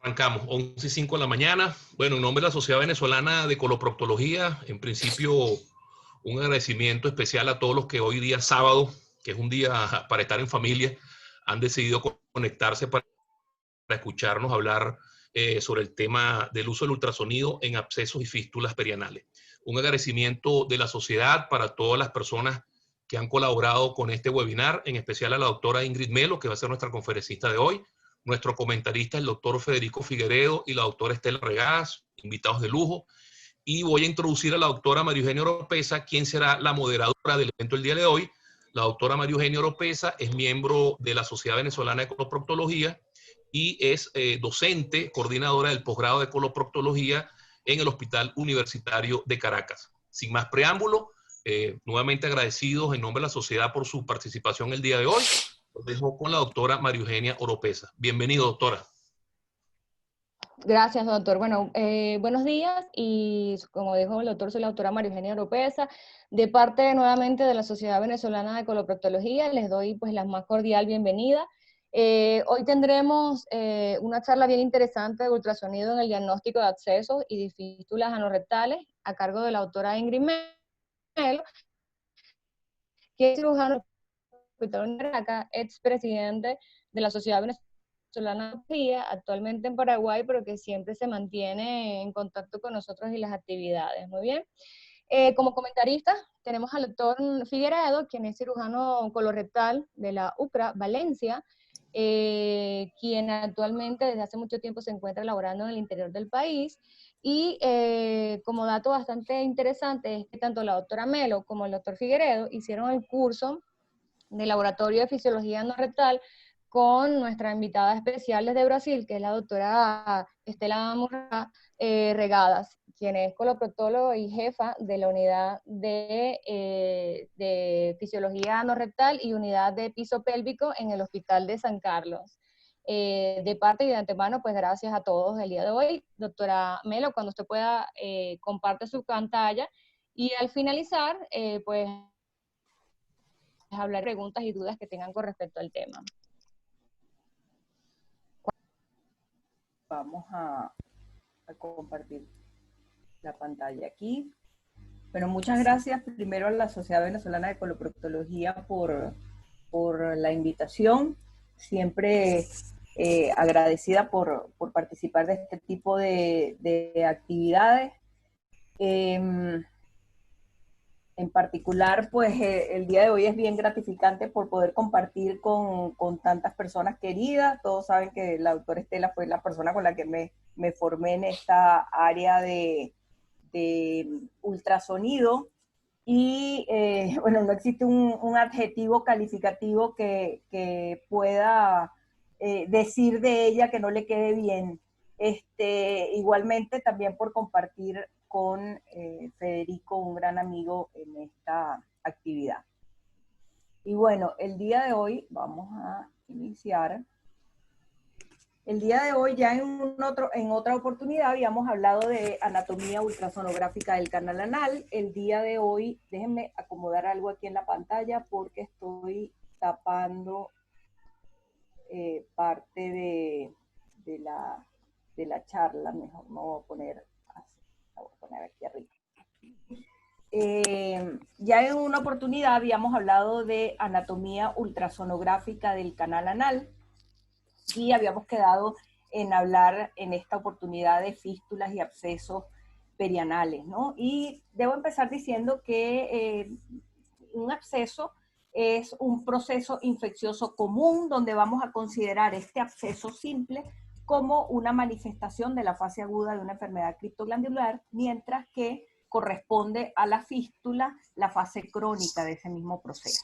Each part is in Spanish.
Arrancamos, 11:05 de la mañana. Bueno, en nombre de la Sociedad Venezolana de Coloproctología, en principio un agradecimiento especial a todos los que hoy día sábado, que es un día para estar en familia, han decidido conectarse para escucharnos hablar sobre el tema del uso del ultrasonido en abscesos y fístulas perianales. Un agradecimiento de la sociedad para todas las personas que han colaborado con este webinar, en especial a la doctora Ingrid Melo, que va a ser nuestra conferencista de hoy, nuestro comentarista, el doctor Federico Figueredo y la doctora Estela Regás, invitados de lujo. Y voy a introducir a la doctora María Eugenia Oropesa, quien será la moderadora del evento el día de hoy. La doctora María Eugenia Oropesa es miembro de la Sociedad Venezolana de Coloproctología y es docente, coordinadora del posgrado de coloproctología en el Hospital Universitario de Caracas. Sin más preámbulo, nuevamente agradecidos en nombre de la sociedad por su participación el día de hoy. Los dejo con la doctora María Eugenia Oropesa. Bienvenido, doctora. Gracias, doctor. Bueno, buenos días y como dijo el doctor, soy la doctora María Eugenia Oropesa. De parte nuevamente de la Sociedad Venezolana de Coloproctología, les doy pues la más cordial bienvenida. Hoy tendremos una charla bien interesante de ultrasonido en el diagnóstico de abscesos y de fístulas anorrectales a cargo de la doctora Ingrid Melo, que es cirujano hospital de Caracas, expresidente de la Sociedad Venezolana, actualmente en Paraguay, pero que siempre se mantiene en contacto con nosotros y las actividades. Muy bien. Como comentarista tenemos al doctor Figueredo, quien es cirujano colorectal de la UCRA Valencia, quien actualmente desde hace mucho tiempo se encuentra laborando en el interior del país. Y como dato bastante interesante es que tanto la doctora Melo como el doctor Figueredo hicieron el curso de Laboratorio de Fisiología Anorrectal con nuestra invitada especial desde Brasil, que es la doctora Estela Regadas, quien es coloproctóloga y jefa de la unidad de Fisiología Anorrectal y unidad de piso pélvico en el Hospital de San Carlos. De parte y de antemano, pues gracias a todos el día de hoy. Doctora Melo, cuando usted pueda, comparte su pantalla y al finalizar, pues hablar de preguntas y dudas que tengan con respecto al tema. Vamos a compartir la pantalla aquí. Bueno, muchas gracias primero a la Sociedad Venezolana de Coloproctología por la invitación. Siempre agradecida por participar de este tipo de actividades. En particular, pues el día de hoy es bien gratificante por poder compartir con tantas personas queridas. Todos saben que la doctora Estela fue la persona con la que me formé en esta área de ultrasonido. Y bueno, no existe un adjetivo calificativo que pueda decir de ella que no le quede bien. Igualmente también por compartir con Federico, un gran amigo en esta actividad. Y bueno, el día de hoy vamos a iniciar. El día de hoy ya en otra oportunidad habíamos hablado de anatomía ultrasonográfica del canal anal. El día de hoy, déjenme acomodar algo aquí en la pantalla porque estoy tapando parte de la charla. Mejor no voy a poner así, la voy a poner aquí arriba. Ya en una oportunidad habíamos hablado de anatomía ultrasonográfica del canal anal y habíamos quedado en hablar en esta oportunidad de fístulas y abscesos perianales, ¿no? Y debo empezar diciendo que un absceso es un proceso infeccioso común donde vamos a considerar este absceso simple como una manifestación de la fase aguda de una enfermedad criptoglandular, mientras que corresponde a la fístula la fase crónica de ese mismo proceso.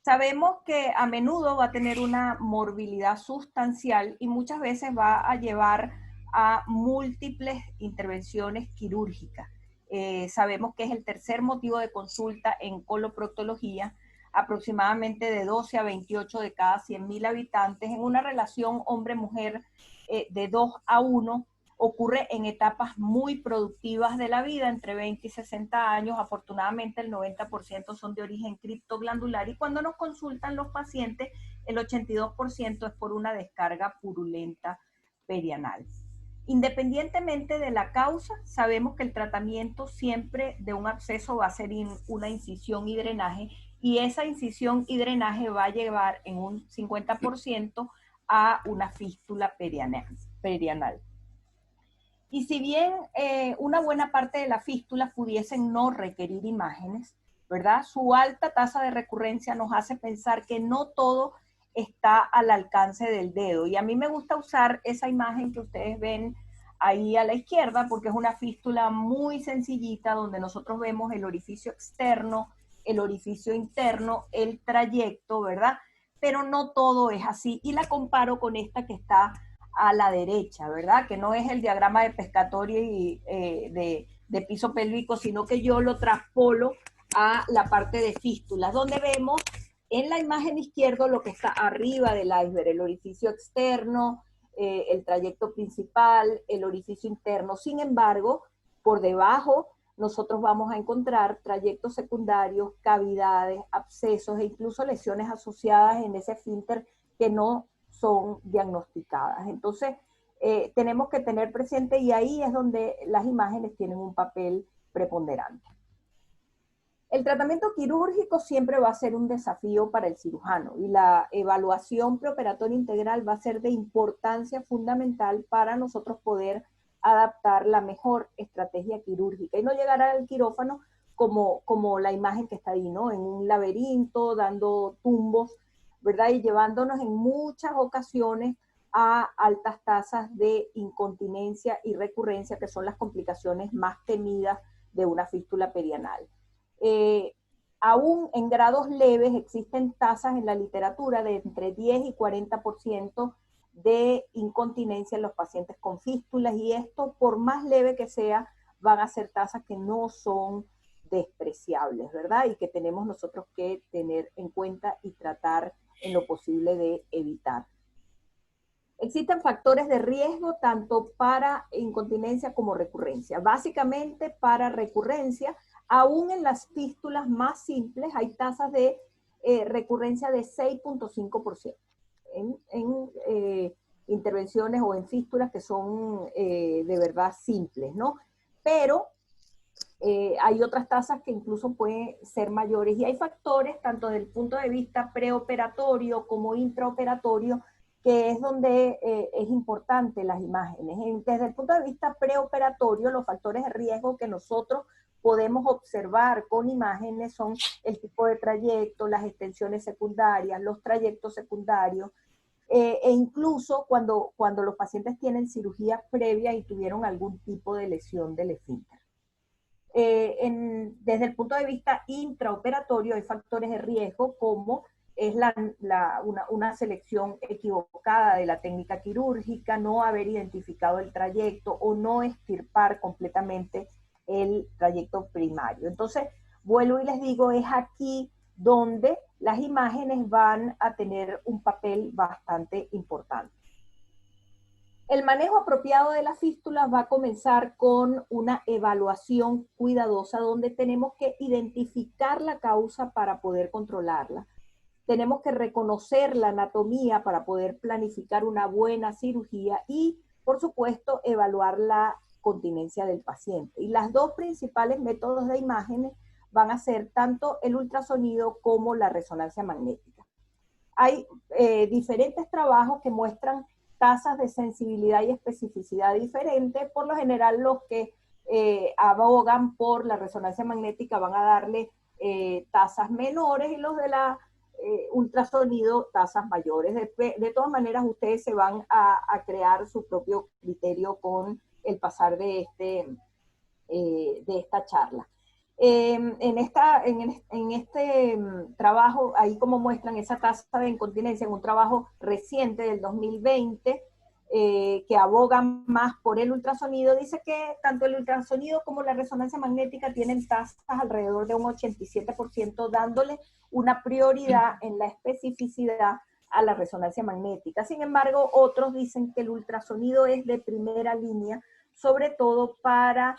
Sabemos que a menudo va a tener una morbilidad sustancial y muchas veces va a llevar a múltiples intervenciones quirúrgicas. Sabemos que es el tercer motivo de consulta en coloproctología, aproximadamente de 12 a 28 de cada 100.000 habitantes, en una relación hombre-mujer de 2 a 1, ocurre en etapas muy productivas de la vida, entre 20 y 60 años. Afortunadamente el 90% son de origen criptoglandular y cuando nos consultan los pacientes, el 82% es por una descarga purulenta perianal. Independientemente de la causa, sabemos que el tratamiento siempre de un absceso va a ser una incisión y drenaje, y esa incisión y drenaje va a llevar en un 50% a una fístula perianal. Y si bien una buena parte de las fístulas pudiesen no requerir imágenes, ¿verdad? Su alta tasa de recurrencia nos hace pensar que no todo está al alcance del dedo. Y a mí me gusta usar esa imagen que ustedes ven ahí a la izquierda, porque es una fístula muy sencillita, donde nosotros vemos el orificio externo, el orificio interno, el trayecto, ¿verdad? Pero no todo es así. Y la comparo con esta que está a la derecha, ¿verdad? Que no es el diagrama de Pescatori de piso pélvico, sino que yo lo traspolo a la parte de fístulas, donde vemos en la imagen izquierda lo que está arriba del iceberg, el orificio externo, el trayecto principal, el orificio interno. Sin embargo, por debajo nosotros vamos a encontrar trayectos secundarios, cavidades, abscesos e incluso lesiones asociadas en ese esfínter que no son diagnosticadas. Entonces, tenemos que tener presente, y ahí es donde las imágenes tienen un papel preponderante. El tratamiento quirúrgico siempre va a ser un desafío para el cirujano, y la evaluación preoperatoria integral va a ser de importancia fundamental para nosotros poder adaptar la mejor estrategia quirúrgica y no llegar al quirófano como la imagen que está ahí, ¿no? En un laberinto, dando tumbos, ¿verdad? Y llevándonos en muchas ocasiones a altas tasas de incontinencia y recurrencia, que son las complicaciones más temidas de una fístula perianal. Aún en grados leves existen tasas en la literatura de entre 10 y 40% de incontinencia en los pacientes con fístulas, y esto, por más leve que sea, van a ser tasas que no son despreciables, ¿verdad? Y que tenemos nosotros que tener en cuenta y tratar en lo posible de evitar. Existen factores de riesgo tanto para incontinencia como recurrencia. Básicamente, para recurrencia, aún en las fístulas más simples hay tasas de recurrencia de 6.5% en intervenciones o en fístulas que son de verdad simples, ¿no? Pero hay otras tasas que incluso pueden ser mayores, y hay factores tanto desde el punto de vista preoperatorio como intraoperatorio, que es donde es importante las imágenes. Desde el punto de vista preoperatorio, los factores de riesgo que nosotros podemos observar con imágenes son el tipo de trayecto, las extensiones secundarias, los trayectos secundarios, e incluso cuando los pacientes tienen cirugías previas y tuvieron algún tipo de lesión del esfínter. Desde el punto de vista intraoperatorio hay factores de riesgo como es una selección equivocada de la técnica quirúrgica, no haber identificado el trayecto o no extirpar completamente el trayecto primario. Entonces, vuelvo y les digo, es aquí donde las imágenes van a tener un papel bastante importante. El manejo apropiado de las fístulas va a comenzar con una evaluación cuidadosa donde tenemos que identificar la causa para poder controlarla. Tenemos que reconocer la anatomía para poder planificar una buena cirugía y, por supuesto, evaluar la continencia del paciente. Y las dos principales métodos de imágenes van a ser tanto el ultrasonido como la resonancia magnética. Hay diferentes trabajos que muestran tasas de sensibilidad y especificidad diferentes. Por lo general, los que abogan por la resonancia magnética van a darle tasas menores, y los de la ultrasonido tasas mayores. De todas maneras, ustedes se van a crear su propio criterio con el pasar de esta charla. En este trabajo, ahí como muestran esa tasa de incontinencia, en un trabajo reciente del 2020, que abogan más por el ultrasonido, dice que tanto el ultrasonido como la resonancia magnética tienen tasas alrededor de un 87%, dándole una prioridad en la especificidad a la resonancia magnética. Sin embargo, otros dicen que el ultrasonido es de primera línea, sobre todo para,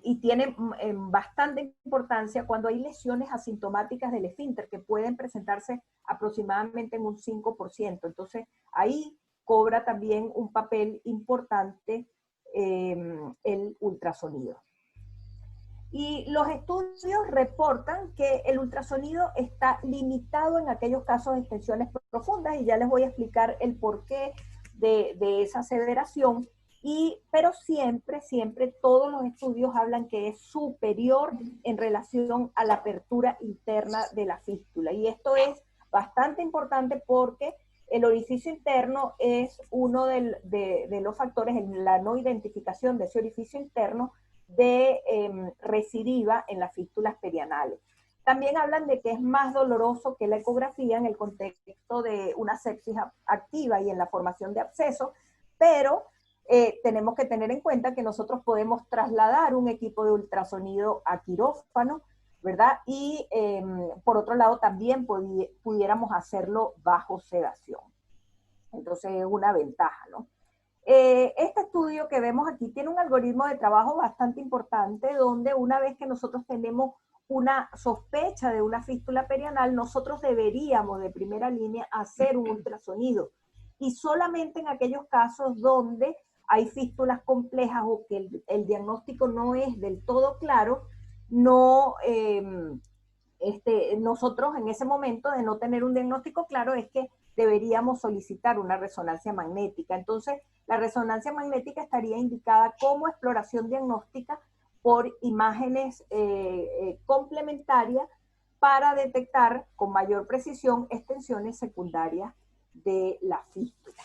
y tiene bastante importancia cuando hay lesiones asintomáticas del esfínter, que pueden presentarse aproximadamente en un 5%. Entonces, ahí cobra también un papel importante el ultrasonido. Y los estudios reportan que el ultrasonido está limitado en aquellos casos de extensiones profundas, y ya les voy a explicar el porqué de esa aseveración, pero siempre todos los estudios hablan que es superior en relación a la apertura interna de la fístula. Y esto es bastante importante porque el orificio interno es uno de los factores en la no identificación de ese orificio interno de recidiva en las fístulas perianales. También hablan de que es más doloroso que la ecografía en el contexto de una sepsis activa y en la formación de abscesos, pero tenemos que tener en cuenta que nosotros podemos trasladar un equipo de ultrasonido a quirófano, ¿verdad? Y por otro lado también pudiéramos hacerlo bajo sedación. Entonces es una ventaja, ¿no? Este estudio que vemos aquí tiene un algoritmo de trabajo bastante importante, donde una vez que nosotros tenemos una sospecha de una fístula perianal, nosotros deberíamos de primera línea hacer un ultrasonido. Y solamente en aquellos casos donde hay fístulas complejas o que el diagnóstico no es del todo claro, nosotros en ese momento de no tener un diagnóstico claro es que deberíamos solicitar una resonancia magnética. Entonces, la resonancia magnética estaría indicada como exploración diagnóstica por imágenes complementarias para detectar con mayor precisión extensiones secundarias de la fístula.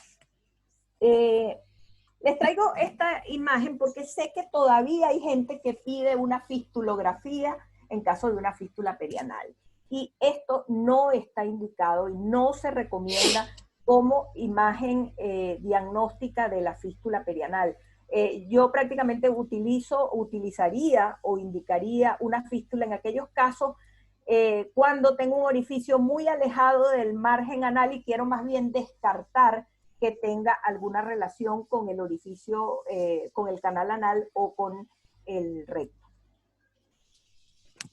Les traigo esta imagen porque sé que todavía hay gente que pide una fistulografía en caso de una fístula perianal. Y esto no está indicado y no se recomienda como imagen diagnóstica de la fístula perianal. Yo prácticamente utilizaría o indicaría una fístula en aquellos casos cuando tengo un orificio muy alejado del margen anal y quiero más bien descartar que tenga alguna relación con el orificio, con el canal anal o con el recto.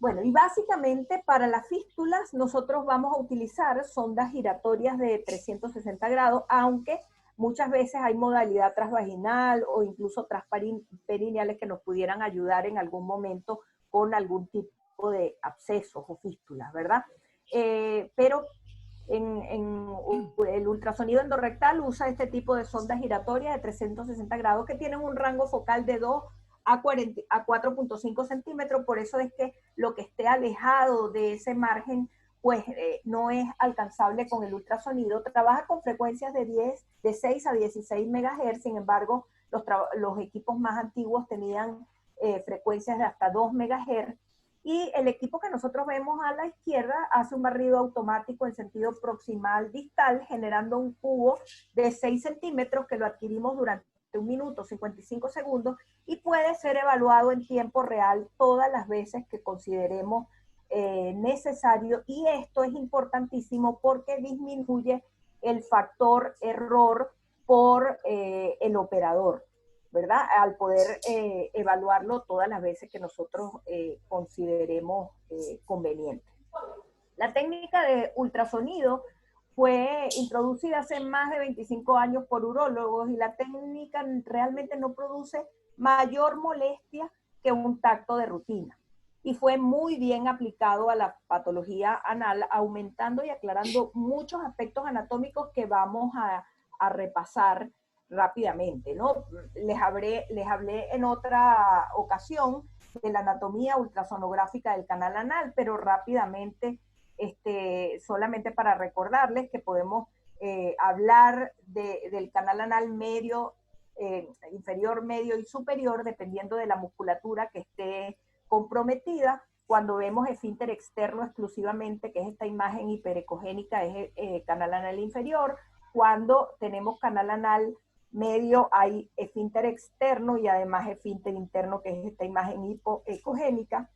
Bueno, y básicamente para las fístulas nosotros vamos a utilizar sondas giratorias de 360 grados, aunque muchas veces hay modalidad transvaginal o incluso transperineales que nos pudieran ayudar en algún momento con algún tipo de abscesos o fístulas, ¿verdad? Pero el ultrasonido endorrectal usa este tipo de sondas giratorias de 360 grados que tienen un rango focal de 2 a 4.5 centímetros, por eso es que lo que esté alejado de ese margen pues no es alcanzable con el ultrasonido. Trabaja con frecuencias de 6 a 16 MHz, sin embargo los equipos más antiguos tenían frecuencias de hasta 2 MHz, y el equipo que nosotros vemos a la izquierda hace un barrido automático en sentido proximal distal, generando un cubo de 6 centímetros que lo adquirimos durante 1 minuto, 55 segundos, y puede ser evaluado en tiempo real todas las veces que consideremos necesario, y esto es importantísimo porque disminuye el factor error por el operador, ¿verdad? Al poder evaluarlo todas las veces que nosotros consideremos conveniente. La técnica de ultrasonido fue introducida hace más de 25 años por urólogos y la técnica realmente no produce mayor molestia que un tacto de rutina. Y fue muy bien aplicado a la patología anal, aumentando y aclarando muchos aspectos anatómicos que vamos a repasar rápidamente, ¿no? Les hablé en otra ocasión de la anatomía ultrasonográfica del canal anal, pero rápidamente, solamente para recordarles que podemos hablar del canal anal medio, inferior, medio y superior, dependiendo de la musculatura que esté comprometida. Cuando vemos esfínter externo exclusivamente, que es esta imagen hiperecogénica, es canal anal inferior. Cuando tenemos canal anal medio hay esfínter externo y además esfínter interno, que es esta imagen hipoecogénica.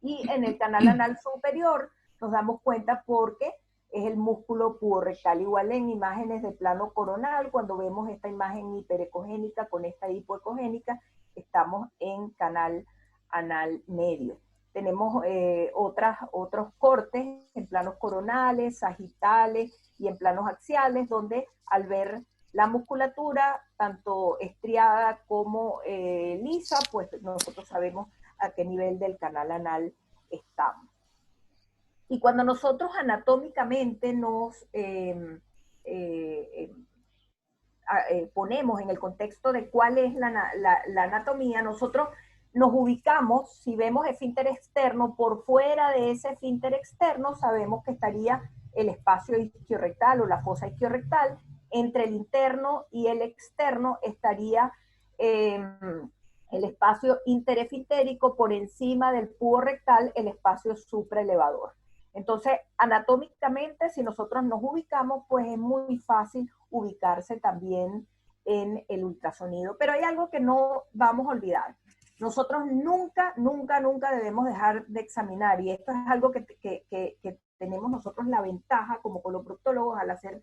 Y en el canal anal superior nos damos cuenta porque es el músculo puborectal. Igual en imágenes de plano coronal, cuando vemos esta imagen hiperecogénica con esta hipoecogénica, estamos en canal anal medio. Tenemos otros cortes en planos coronales, sagitales y en planos axiales, donde al ver La musculatura, tanto estriada como lisa, pues nosotros sabemos a qué nivel del canal anal estamos. Y cuando nosotros anatómicamente nos ponemos en el contexto de cuál es la anatomía, nosotros nos ubicamos, si vemos esfínter externo, por fuera de ese esfínter externo sabemos que estaría el espacio isquiorrectal o la fosa isquiorrectal. Entre el interno y el externo estaría el espacio interesfintérico, por encima del púo rectal el espacio supraelevador. Entonces, anatómicamente, si nosotros nos ubicamos, pues es muy fácil ubicarse también en el ultrasonido. Pero hay algo que no vamos a olvidar. Nosotros nunca, nunca, nunca debemos dejar de examinar, y esto es algo que tenemos nosotros la ventaja como coloproctólogos al hacer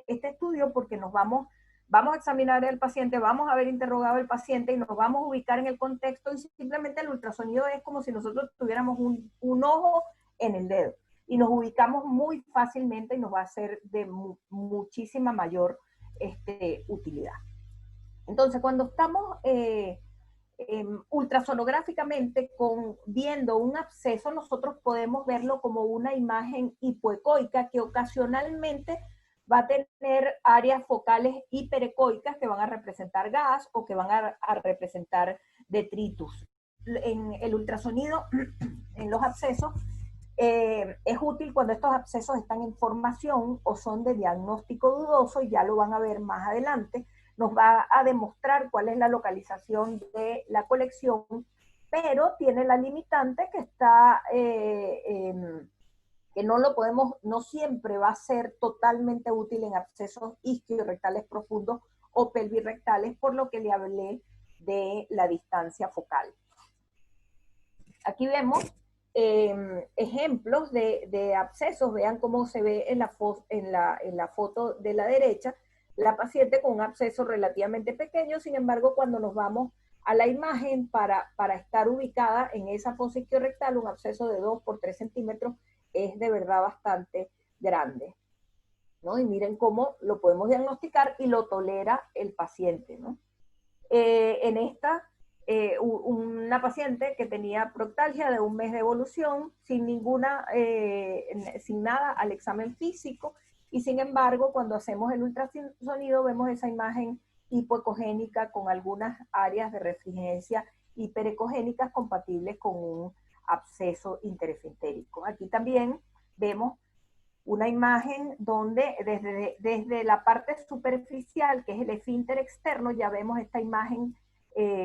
este estudio, porque nos vamos a examinar al paciente, vamos a haber interrogado al paciente y nos vamos a ubicar en el contexto, y simplemente el ultrasonido es como si nosotros tuviéramos un ojo en el dedo, y nos ubicamos muy fácilmente y nos va a ser de muchísima mayor utilidad. Entonces, cuando estamos ultrasonográficamente viendo un absceso, nosotros podemos verlo como una imagen hipoecoica que ocasionalmente va a tener áreas focales hiperecoicas que van a representar gas o que van a representar detritus. En el ultrasonido, en los abscesos, es útil cuando estos abscesos están en formación o son de diagnóstico dudoso, y ya lo van a ver más adelante. Nos va a demostrar cuál es la localización de la colección, pero tiene la limitante que está, que no siempre va a ser totalmente útil en abscesos isquiorrectales profundos o pelvirrectales, por lo que le hablé de la distancia focal. Aquí vemos ejemplos de abscesos. Vean cómo se ve en la foto de la derecha, la paciente con un absceso relativamente pequeño. Sin embargo, cuando nos vamos a la imagen para estar ubicada en esa fosa isquiorrectal, un absceso de 2 por 3 centímetros es de verdad bastante grande, ¿no? Y miren cómo lo podemos diagnosticar y lo tolera el paciente, ¿no? En esta, una paciente que tenía proctalgia de 1 mes de evolución, sin nada al examen físico, y sin embargo, cuando hacemos el ultrasonido, vemos esa imagen hipoecogénica con algunas áreas de refringencia hiperecogénicas compatibles con un absceso interesfintérico. Aquí también vemos una imagen donde desde la parte superficial, que es el esfínter externo, ya vemos esta imagen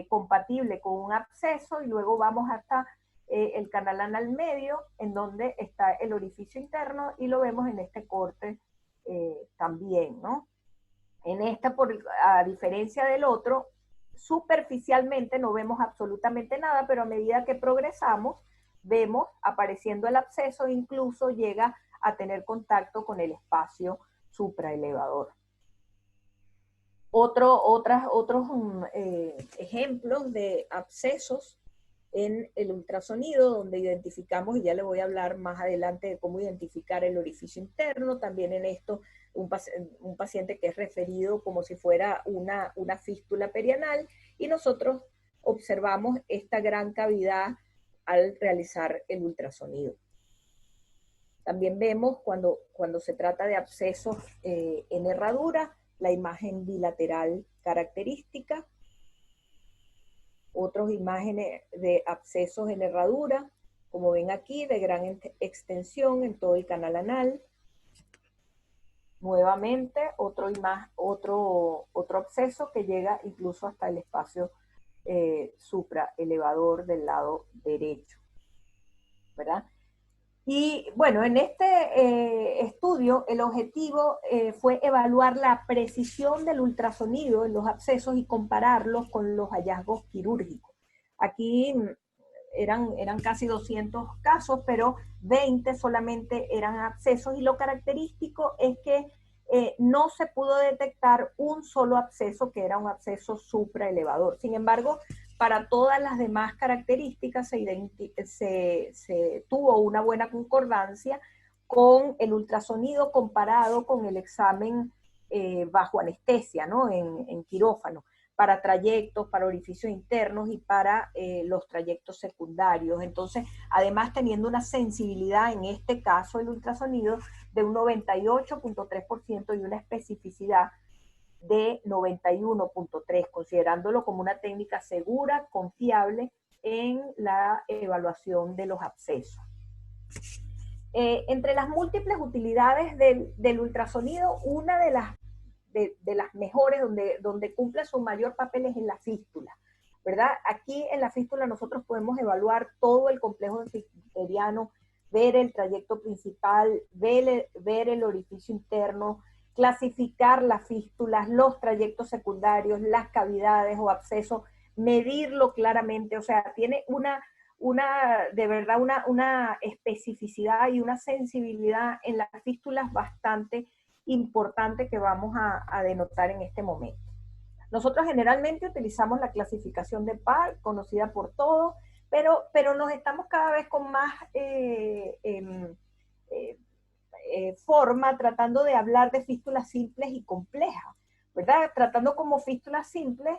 compatible con un absceso, y luego vamos hasta el canal anal medio, en donde está el orificio interno, y lo vemos en este corte también, ¿no? En esta, a diferencia del otro, superficialmente no vemos absolutamente nada, pero a medida que progresamos, vemos apareciendo el absceso, incluso llega a tener contacto con el espacio supraelevador. Otros ejemplos de abscesos en el ultrasonido, donde identificamos, y ya le voy a hablar más adelante de cómo identificar el orificio interno. También en esto, un paciente que es referido como si fuera una fístula perianal, y nosotros observamos esta gran cavidad al realizar el ultrasonido. También vemos cuando se trata de abscesos en herradura, la imagen bilateral característica. Otras imágenes de abscesos en herradura, como ven aquí, de gran extensión en todo el canal anal. Nuevamente, otro absceso que llega incluso hasta el espacio supraelevador del lado derecho, ¿verdad? Y bueno, en este estudio el objetivo fue evaluar la precisión del ultrasonido en los abscesos y compararlos con los hallazgos quirúrgicos. Aquí eran casi 200 casos, pero 20 solamente eran abscesos, y lo característico es que no se pudo detectar un solo absceso, que era un absceso supraelevador. Sin embargo, para todas las demás características se tuvo una buena concordancia con el ultrasonido comparado con el examen bajo anestesia, ¿no? En quirófano, para trayectos, para orificios internos y para los trayectos secundarios. Entonces, además teniendo una sensibilidad, en este caso el ultrasonido, de un 98.3% y una especificidad de 91.3%, considerándolo como una técnica segura, confiable en la evaluación de los abscesos. Entre las múltiples utilidades del ultrasonido, una de las mejores, donde cumple su mayor papel, es en la fístula, ¿verdad? Aquí en la fístula nosotros podemos evaluar todo el complejo ficteriano, ver el trayecto principal, ver el orificio interno, clasificar las fístulas, los trayectos secundarios, las cavidades o abscesos, medirlo claramente. O sea, tiene de verdad una especificidad y una sensibilidad en las fístulas bastante importante que vamos a denotar en este momento. Nosotros generalmente utilizamos la clasificación de Park, conocida por todos, pero nos estamos cada vez con más forma tratando de hablar de fístulas simples y complejas, ¿verdad? Tratando como fístulas simples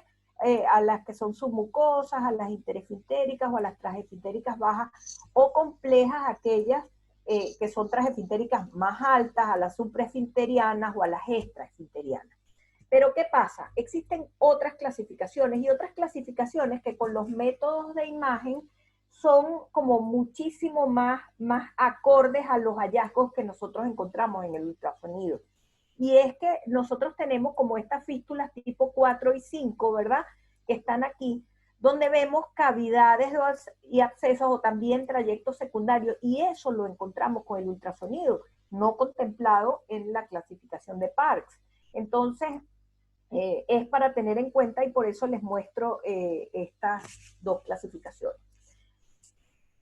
a las que son submucosas, a las interesfintéricas o a las transefintéricas bajas, o complejas aquellas que son transefintéricas más altas, a las supraesfinterianas o a las extraesfinterianas. Pero ¿qué pasa? Existen otras clasificaciones, y otras clasificaciones que con los métodos de imagen son como muchísimo más acordes a los hallazgos que nosotros encontramos en el ultrasonido. Y es que nosotros tenemos como estas fístulas tipo 4 y 5, ¿verdad? Que están aquí, donde vemos cavidades y abscesos, o también trayectos secundarios, y eso lo encontramos con el ultrasonido, no contemplado en la clasificación de Parks. Entonces, es para tener en cuenta, y por eso les muestro estas dos clasificaciones.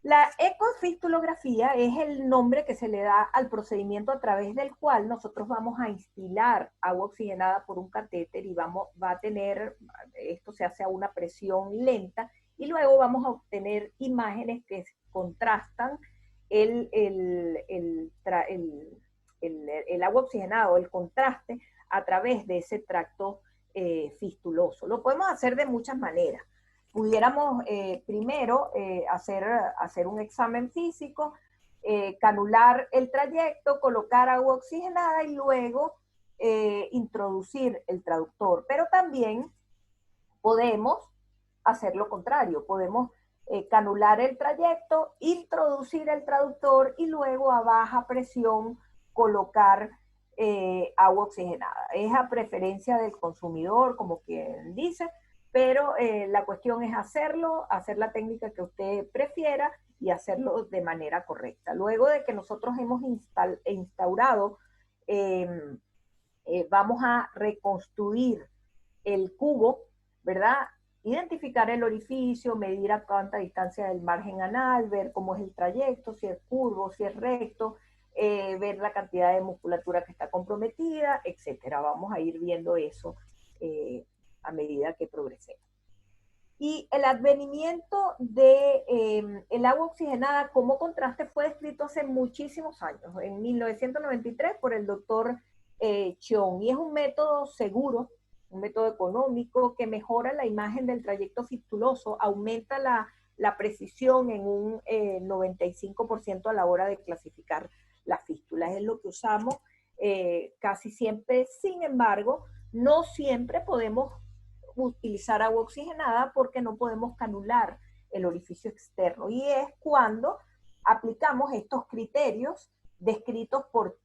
La ecofistulografía es el nombre que se le da al procedimiento a través del cual nosotros vamos a instilar agua oxigenada por un catéter, y va a tener, esto se hace a una presión lenta, y luego vamos a obtener imágenes que contrastan el agua oxigenada, o el contraste, a través de ese tracto fistuloso. Lo podemos hacer de muchas maneras. Pudiéramos primero hacer un examen físico, canular el trayecto, colocar agua oxigenada y luego introducir el traductor. Pero también podemos hacer lo contrario, podemos canular el trayecto, introducir el traductor y luego a baja presión colocar agua oxigenada. Es a preferencia del consumidor, como quien dice, pero la cuestión es hacer la técnica que usted prefiera y hacerlo de manera correcta. Luego de que nosotros hemos instaurado, vamos a reconstruir el cubo, ¿verdad? Identificar el orificio, medir a cuánta distancia del margen anal, ver cómo es el trayecto, si es curvo, si es recto, ver la cantidad de musculatura que está comprometida, etcétera. Vamos a ir viendo eso a medida que progresemos. Y el advenimiento de el agua oxigenada como contraste fue descrito hace muchísimos años, en 1993, por el doctor Cheung, y es un método seguro, un método económico que mejora la imagen del trayecto fistuloso, aumenta la precisión en un 95% a la hora de clasificar las fístulas. Es lo que usamos casi siempre. Sin embargo, no siempre podemos utilizar agua oxigenada porque no podemos canular el orificio externo, y es cuando aplicamos estos criterios descritos por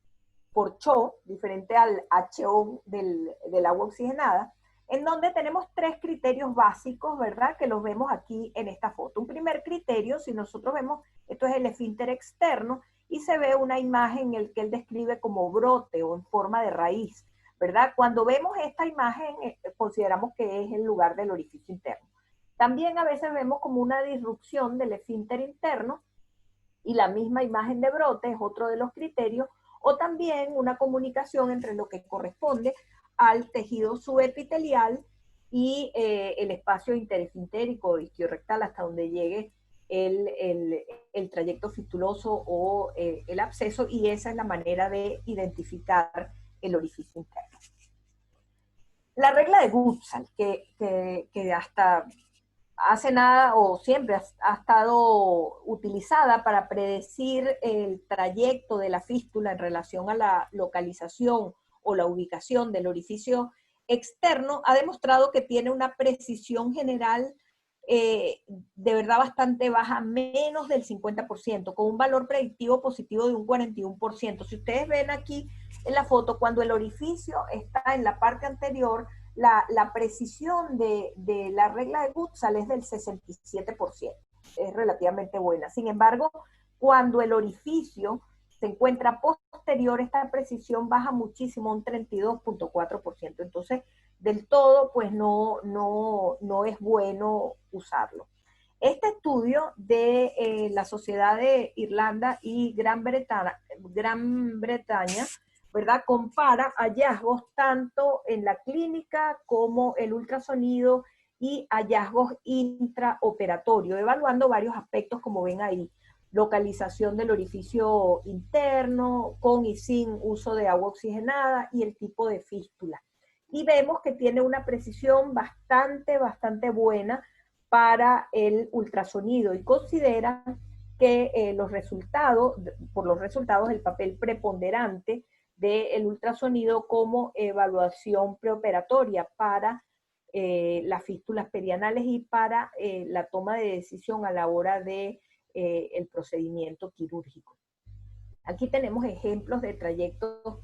Cho, diferente al HO del agua oxigenada, en donde tenemos tres criterios básicos, ¿verdad? Que los vemos aquí en esta foto. Un primer criterio, si nosotros vemos, esto es el esfínter externo, y se ve una imagen en la que él describe como brote o en forma de raíz, ¿verdad? Cuando vemos esta imagen, consideramos que es el lugar del orificio interno. También a veces vemos como una disrupción del esfínter interno, y la misma imagen de brote es otro de los criterios, o también una comunicación entre lo que corresponde al tejido subepitelial y el espacio interesfintérico o isquiorectal, hasta donde llegue el trayecto fistuloso o el absceso, y esa es la manera de identificar el orificio interno. La regla de Gutzal, que hasta hace nada o siempre ha estado utilizada para predecir el trayecto de la fístula en relación a la localización o la ubicación del orificio externo, ha demostrado que tiene una precisión general de verdad bastante baja, menos del 50%, con un valor predictivo positivo de un 41%. Si ustedes ven aquí en la foto, cuando el orificio está en la parte anterior, la precisión de la regla de Gutzal es del 67%, es relativamente buena. Sin embargo, cuando el orificio se encuentra posterior, esta precisión baja muchísimo, un 32.4%. Entonces, del todo, pues no es bueno usarlo. Este estudio de la Sociedad de Irlanda y Gran Bretaña, ¿verdad? Compara hallazgos tanto en la clínica como el ultrasonido y hallazgos intraoperatorios, evaluando varios aspectos como ven ahí. Localización del orificio interno, con y sin uso de agua oxigenada y el tipo de fístula. Y vemos que tiene una precisión bastante buena para el ultrasonido y considera que por los resultados, el papel preponderante del ultrasonido como evaluación preoperatoria para las fístulas perianales y para la toma de decisión a la hora de el procedimiento quirúrgico. Aquí tenemos ejemplos de trayectos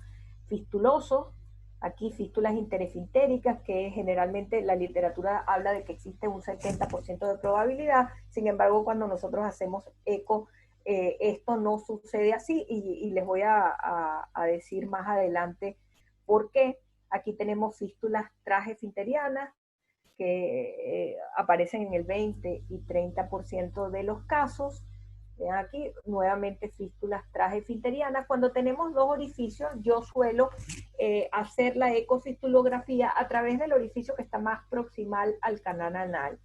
fistulosos, aquí fístulas interefintéricas, que generalmente la literatura habla de que existe un 70% de probabilidad, sin embargo cuando nosotros hacemos eco, esto no sucede así y les voy a decir más adelante por qué. Aquí tenemos fístulas trajefinterianas que aparecen en el 20 y 30% de los casos. Vean aquí, nuevamente fístulas trajefinterianas. Cuando tenemos dos orificios, yo suelo hacer la ecofistulografía a través del orificio que está más proximal al canal anal.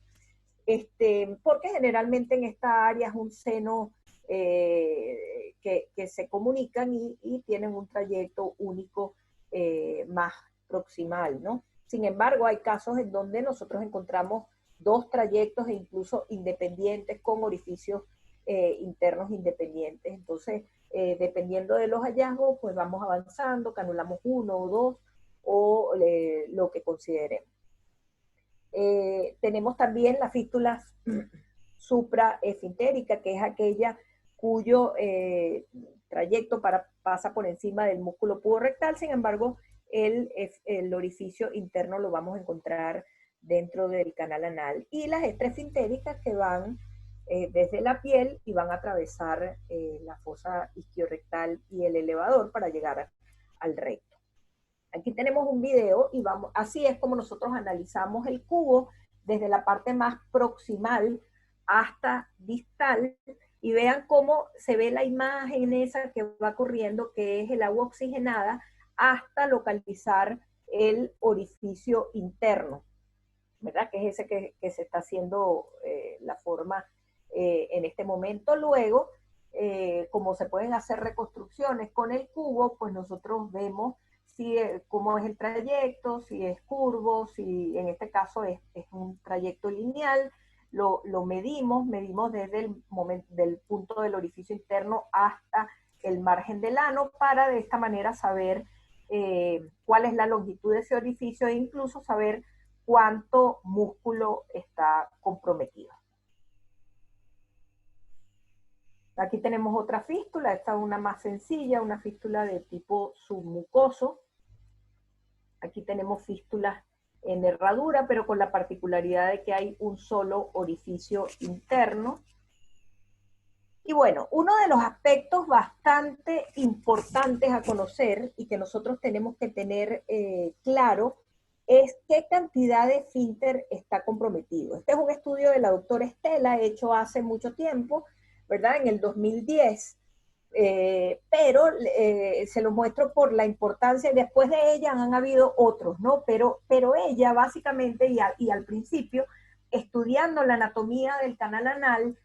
Porque generalmente en esta área es un seno que se comunican y tienen un trayecto único más proximal, ¿no? Sin embargo, hay casos en donde nosotros encontramos dos trayectos e incluso independientes con orificios internos independientes. Entonces, dependiendo de los hallazgos, pues vamos avanzando, canulamos uno o dos o lo que consideremos. Tenemos también las fístulas supraefintéricas, que es aquella cuyo trayecto pasa por encima del músculo puborectal. Sin embargo, el orificio interno lo vamos a encontrar dentro del canal anal. Y las extraefintéricas, que van desde la piel y van a atravesar la fosa isquiorectal y el elevador para llegar al recto. Aquí tenemos un video y así es como nosotros analizamos el cubo desde la parte más proximal hasta distal, y vean cómo se ve la imagen esa que va corriendo, que es el agua oxigenada, hasta localizar el orificio interno, ¿verdad? Que es ese que se está haciendo la forma en este momento. Luego, como se pueden hacer reconstrucciones con el cubo, pues nosotros vemos cómo es el trayecto, si es curvo, si en este caso es un trayecto lineal. Lo medimos desde del punto del orificio interno hasta el margen del ano, para de esta manera saber cuál es la longitud de ese orificio e incluso saber cuánto músculo está comprometido. Aquí tenemos otra fístula, esta es una más sencilla, una fístula de tipo submucoso. Aquí tenemos fístulas en herradura, pero con la particularidad de que hay un solo orificio interno. Y bueno, uno de los aspectos bastante importantes a conocer y que nosotros tenemos que tener claro es qué cantidad de esfínter está comprometido. Este es un estudio de la doctora Estela, hecho hace mucho tiempo, ¿verdad? En el 2010. Pero se lo muestro por la importancia. Después de ella han habido otros, ¿no? Pero ella básicamente, y al principio, estudiando la anatomía del canal anal,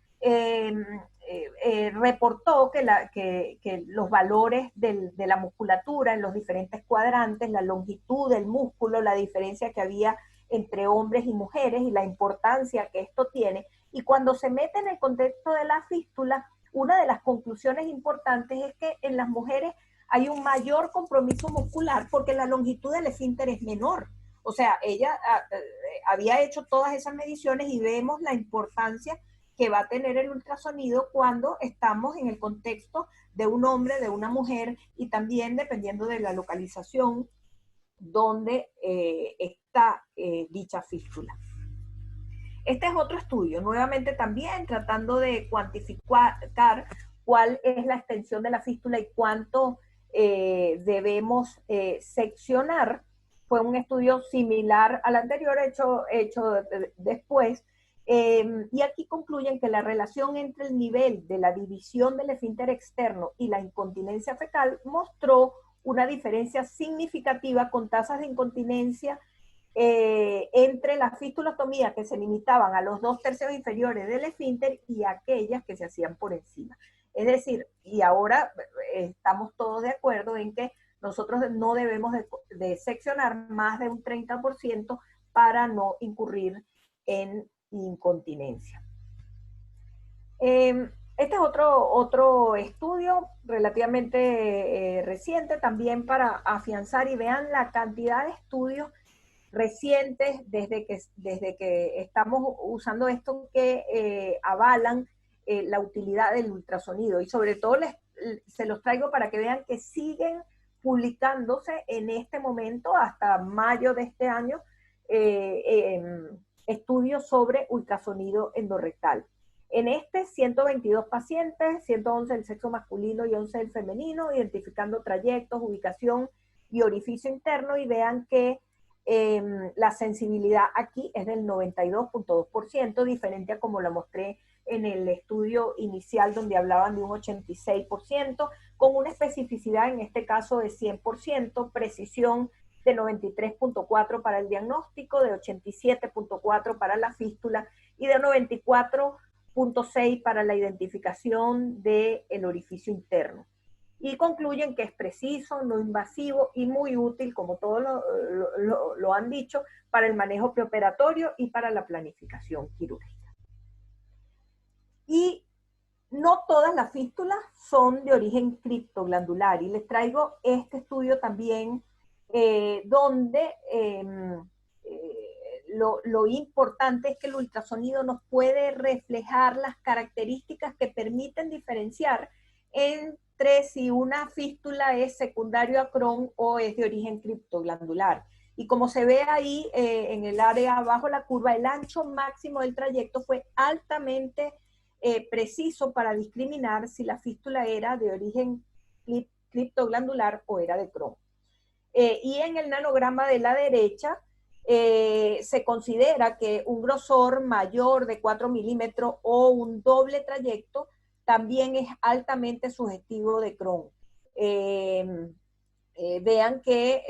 reportó que los valores de la musculatura en los diferentes cuadrantes, la longitud del músculo, la diferencia que había entre hombres y mujeres y la importancia que esto tiene. Y cuando se mete en el contexto de la fístula, una de las conclusiones importantes es que en las mujeres hay un mayor compromiso muscular porque la longitud del esfínter es menor. O sea, ella había hecho todas esas mediciones y vemos la importancia que va a tener el ultrasonido cuando estamos en el contexto de un hombre, de una mujer, y también dependiendo de la localización donde está dicha fístula. Este es otro estudio, nuevamente también tratando de cuantificar cuál es la extensión de la fístula y cuánto debemos seccionar. Fue un estudio similar al anterior hecho después, y aquí concluyen que la relación entre el nivel de la división del esfínter externo y la incontinencia fecal mostró una diferencia significativa con tasas de incontinencia entre las fistulostomías que se limitaban a los 2/3 inferiores del esfínter y aquellas que se hacían por encima. Es decir, y ahora estamos todos de acuerdo en que nosotros no debemos de seccionar más de un 30% para no incurrir en incontinencia. Este es otro estudio relativamente reciente también para afianzar y vean la cantidad de estudios recientes desde que estamos usando esto que avalan la utilidad del ultrasonido y sobre todo se los traigo para que vean que siguen publicándose en este momento hasta mayo de este año estudios sobre ultrasonido endorrectal. En 122 pacientes, 111 del sexo masculino y 11 del femenino, identificando trayectos, ubicación y orificio interno, y vean que la sensibilidad aquí es del 92.2%, diferente a como lo mostré en el estudio inicial donde hablaban de un 86%, con una especificidad en este caso de 100%, precisión de 93.4 para el diagnóstico, de 87.4 para la fístula y de 94.6 para la identificación del orificio interno. Y concluyen que es preciso, no invasivo y muy útil, como todos lo han dicho, para el manejo preoperatorio y para la planificación quirúrgica. Y no todas las fístulas son de origen criptoglandular, y les traigo este estudio también donde lo importante es que el ultrasonido nos puede reflejar las características que permiten diferenciar entre si una fístula es secundario a Crohn o es de origen criptoglandular. Y como se ve ahí en el área bajo la curva, el ancho máximo del trayecto fue altamente preciso para discriminar si la fístula era de origen criptoglandular o era de Crohn. Y en el nanograma de la derecha se considera que un grosor mayor de 4 milímetros o un doble trayecto también es altamente sugestivo de Crohn. Vean que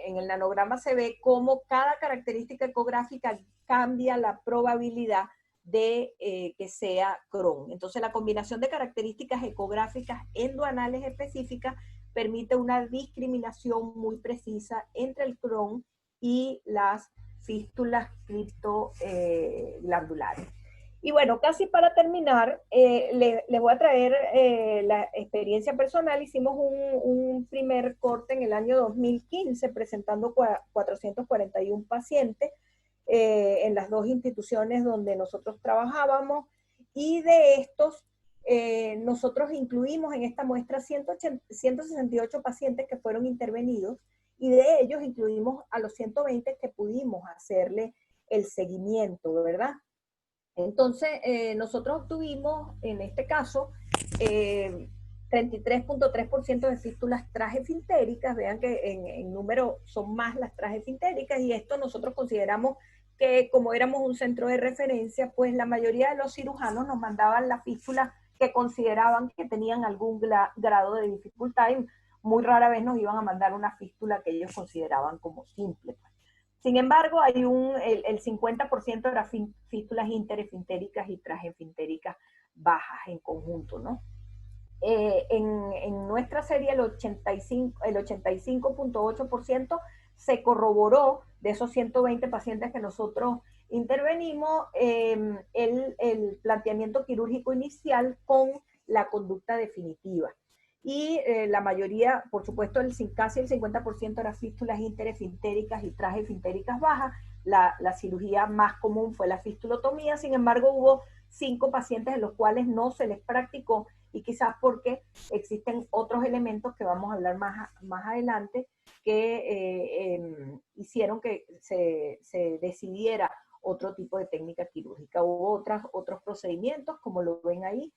en el nanograma se ve cómo cada característica ecográfica cambia la probabilidad de que sea Crohn. Entonces la combinación de características ecográficas endoanales específicas permite una discriminación muy precisa entre el Crohn y las fístulas criptoglandulares. Y bueno, casi para terminar, les voy a traer la experiencia personal. Hicimos un primer corte en el año 2015 presentando 441 pacientes en las dos instituciones donde nosotros trabajábamos, y de estos nosotros incluimos en esta muestra 168 pacientes que fueron intervenidos, y de ellos incluimos a los 120 que pudimos hacerle el seguimiento, ¿verdad? Entonces, nosotros obtuvimos, en este caso, 33.3% de fístulas trajeefintéricas. Vean que en número son más las trajeefintéricas, y esto nosotros consideramos que como éramos un centro de referencia, pues la mayoría de los cirujanos nos mandaban la fístula que consideraban que tenían algún grado de dificultad, y muy rara vez nos iban a mandar una fístula que ellos consideraban como simple. Sin embargo, hay el 50% de las fístulas interefintéricas y trajeefintéricas bajas en conjunto, ¿no? En nuestra serie el 85.8% se corroboró de esos 120 pacientes que nosotros intervenimos el planteamiento quirúrgico inicial con la conducta definitiva. Y la mayoría, por supuesto, casi el 50% eran fístulas interefintéricas y transefintéricas bajas. La cirugía más común fue la fistulotomía, sin embargo hubo 5 pacientes en los cuales no se les practicó, y quizás porque existen otros elementos que vamos a hablar más adelante que hicieron que se decidiera otro tipo de técnica quirúrgica. Hubo otros procedimientos, como lo ven ahí.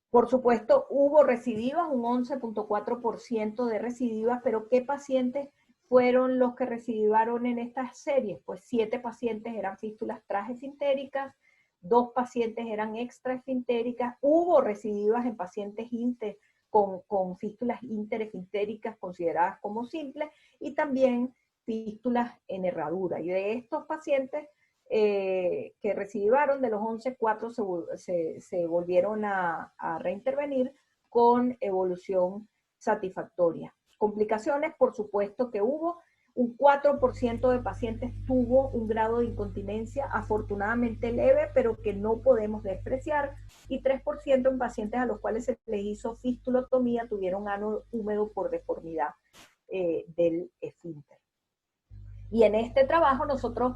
Por supuesto, hubo recidivas, un 11.4% de recidivas, pero ¿qué pacientes fueron los que recidivaron en estas series? Pues 7 pacientes eran fístulas transefintéricas, 2 pacientes eran extraefintéricas, hubo recidivas en pacientes con fístulas interefintéricas consideradas como simples, y también fístulas en herradura. Y de estos pacientes que recidivaron, de los 11, 4 se volvieron a reintervenir con evolución satisfactoria. Complicaciones, por supuesto que hubo. Un 4% de pacientes tuvo un grado de incontinencia afortunadamente leve, pero que no podemos despreciar, y 3% en pacientes a los cuales se les hizo fistulotomía tuvieron ano húmedo por deformidad del esfínter. Y en este trabajo nosotros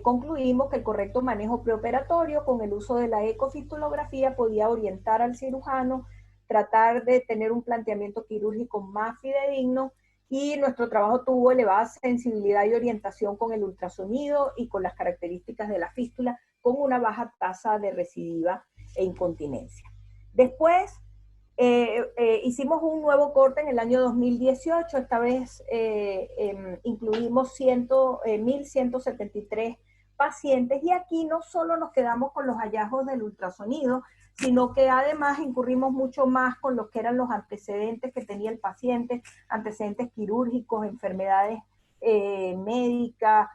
concluimos que el correcto manejo preoperatorio con el uso de la ecofistulografía podía orientar al cirujano, tratar de tener un planteamiento quirúrgico más fidedigno, y nuestro trabajo tuvo elevada sensibilidad y orientación con el ultrasonido y con las características de la fístula, con una baja tasa de recidiva e incontinencia. Después hicimos un nuevo corte en el año 2018, esta vez incluimos 1.173 pacientes, y aquí no solo nos quedamos con los hallazgos del ultrasonido, sino que además incurrimos mucho más con lo que eran los antecedentes que tenía el paciente, antecedentes quirúrgicos, enfermedades médicas,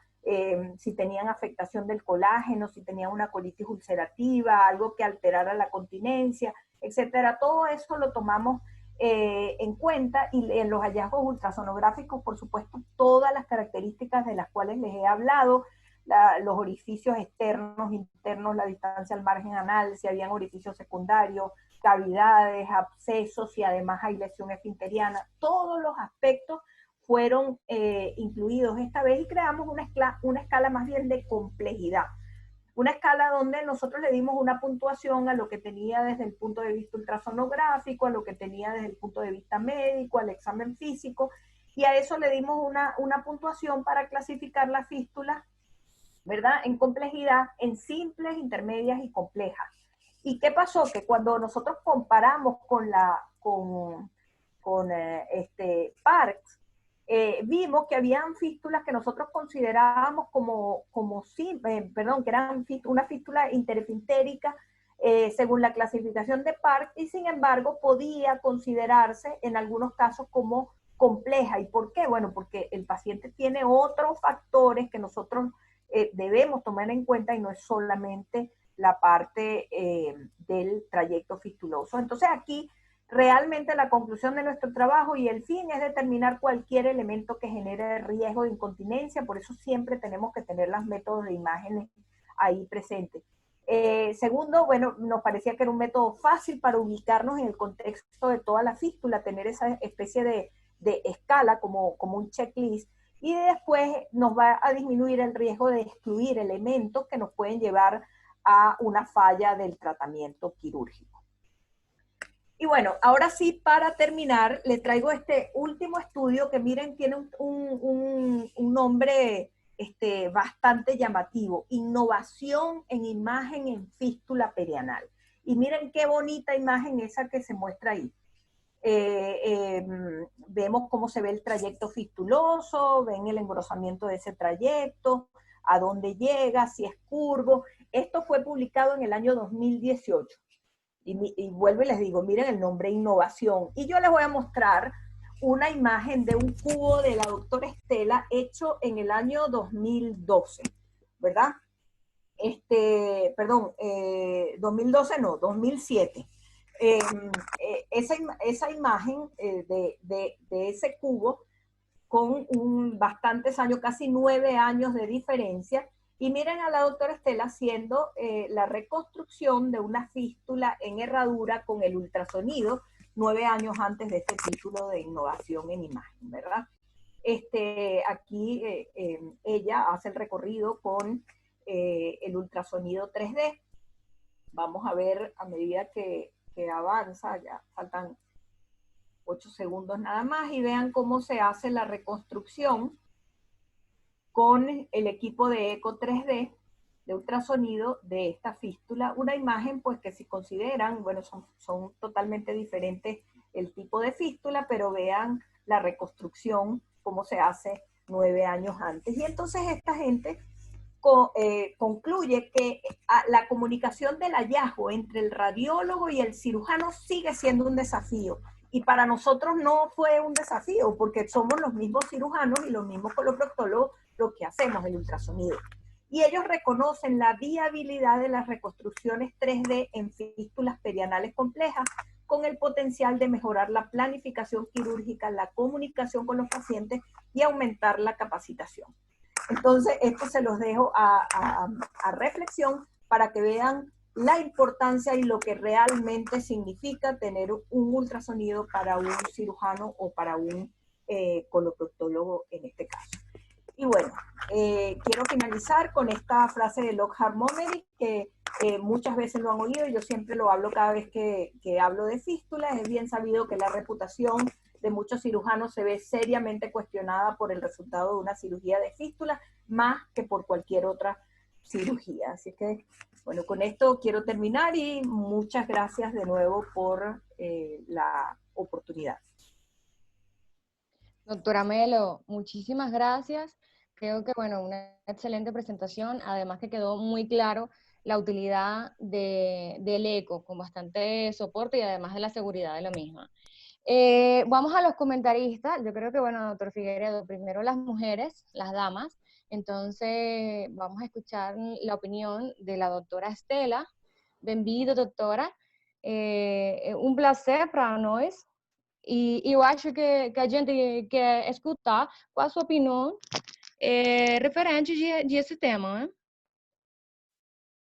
si tenían afectación del colágeno, si tenían una colitis ulcerativa, algo que alterara la continencia, etcétera. Todo eso lo tomamos en cuenta, y en los hallazgos ultrasonográficos, por supuesto, todas las características de las cuales les he hablado, los orificios externos, internos, la distancia al margen anal, si habían orificios secundarios, cavidades, abscesos, y además hay lesión esfinteriana, todos los aspectos fueron incluidos esta vez, y creamos una escala más bien de complejidad. Una escala donde nosotros le dimos una puntuación a lo que tenía desde el punto de vista ultrasonográfico, a lo que tenía desde el punto de vista médico, al examen físico, y a eso le dimos una puntuación para clasificar la fístula, ¿verdad?, en complejidad, en simples, intermedias y complejas. ¿Y qué pasó? Que cuando nosotros comparamos con Parks, vimos que habían fístulas que nosotros considerábamos que eran una fístula interefintérica según la clasificación de Parks, y sin embargo podía considerarse en algunos casos como compleja. ¿Y por qué? Bueno, porque el paciente tiene otros factores que nosotros debemos tomar en cuenta, y no es solamente la parte del trayecto fistuloso. Entonces aquí realmente la conclusión de nuestro trabajo y el fin es determinar cualquier elemento que genere riesgo de incontinencia, por eso siempre tenemos que tener los métodos de imágenes ahí presentes. Segundo, bueno, nos parecía que era un método fácil para ubicarnos en el contexto de toda la fístula, tener esa especie de escala como un checklist, y después nos va a disminuir el riesgo de excluir elementos que nos pueden llevar a una falla del tratamiento quirúrgico. Y bueno, ahora sí, para terminar, les traigo este último estudio que, miren, tiene un nombre bastante llamativo: Innovación en imagen en fístula perianal. Y miren qué bonita imagen esa que se muestra ahí. Vemos cómo se ve el trayecto fistuloso, ven el engrosamiento de ese trayecto, a dónde llega, si es curvo. Esto fue publicado en el año 2018. Y vuelvo y les digo, miren el nombre, Innovación. Y yo les voy a mostrar una imagen de un cubo de la doctora Estela hecho en el año 2012, ¿verdad? perdón, 2012 no, 2007. Esa imagen de ese cubo con bastantes años, casi 9 años de diferencia. Y miren a la doctora Estela haciendo la reconstrucción de una fístula en herradura con el ultrasonido 9 años antes de este título de innovación en imagen, ¿verdad? Aquí ella hace el recorrido con el ultrasonido 3D. Vamos a ver a medida que avanza, ya faltan 8 segundos nada más, y vean cómo se hace la reconstrucción con el equipo de Eco 3D de ultrasonido de esta fístula. Una imagen pues que si consideran, bueno, son totalmente diferentes el tipo de fístula, pero vean la reconstrucción, cómo se hace 9 años antes. Y entonces esta gente concluye que la comunicación del hallazgo entre el radiólogo y el cirujano sigue siendo un desafío. Y para nosotros no fue un desafío, porque somos los mismos cirujanos y los mismos coloproctólogos lo que hacemos, el ultrasonido. Y ellos reconocen la viabilidad de las reconstrucciones 3D en fístulas perianales complejas, con el potencial de mejorar la planificación quirúrgica, la comunicación con los pacientes y aumentar la capacitación. Entonces, esto se los dejo a reflexión para que vean la importancia y lo que realmente significa tener un ultrasonido para un cirujano o para un coloproctólogo en este caso. Y bueno, quiero finalizar con esta frase de Lockhart Momery, que muchas veces lo han oído, y yo siempre lo hablo cada vez que hablo de fístulas. Es bien sabido que la reputación de muchos cirujanos se ve seriamente cuestionada por el resultado de una cirugía de fístula, más que por cualquier otra cirugía. Así que, bueno, con esto quiero terminar y muchas gracias de nuevo por la oportunidad. Doctora Melo, muchísimas gracias. Creo que, bueno, una excelente presentación, además que quedó muy claro la utilidad del eco, con bastante soporte y además de la seguridad de la misma. Vamos a los comentaristas. Yo creo que, bueno, doctor Figueredo, primero las mujeres, las damas. Entonces, vamos a escuchar la opinión de la doctora Estela. Bem-vinda, doutora. Um prazer para nós. E eu acho que a gente quer escutar qual a sua opinião referente de esse tema. Né?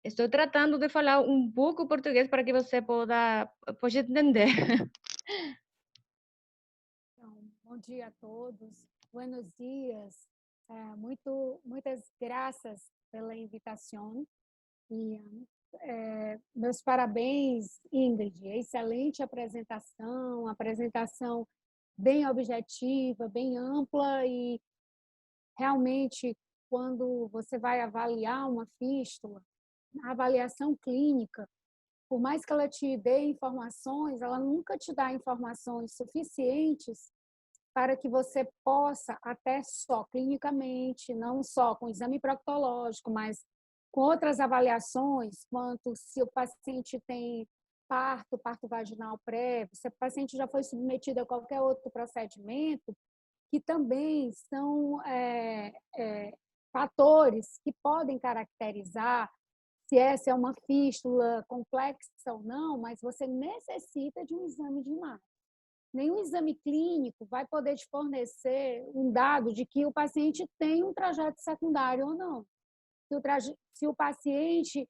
Estou tratando de falar um pouco português para que você pode entender. Então, bom dia a todos, buenos dias, muitas graças pela invitação e meus parabéns, Ingrid, excelente apresentação bem objetiva, bem ampla e realmente quando você vai avaliar uma fístula, a avaliação clínica, por mais que ela te dê informações, ela nunca te dá informações suficientes para que você possa, até só clinicamente, não só com exame proctológico, mas com outras avaliações, quanto se o paciente tem parto vaginal prévio, se o paciente já foi submetido a qualquer outro procedimento, que também são fatores que podem caracterizar se essa é uma fístula complexa ou não, mas você necessita de um exame de imagem. Nenhum exame clínico vai poder te fornecer um dado de que o paciente tem um trajeto secundário ou não. Se o paciente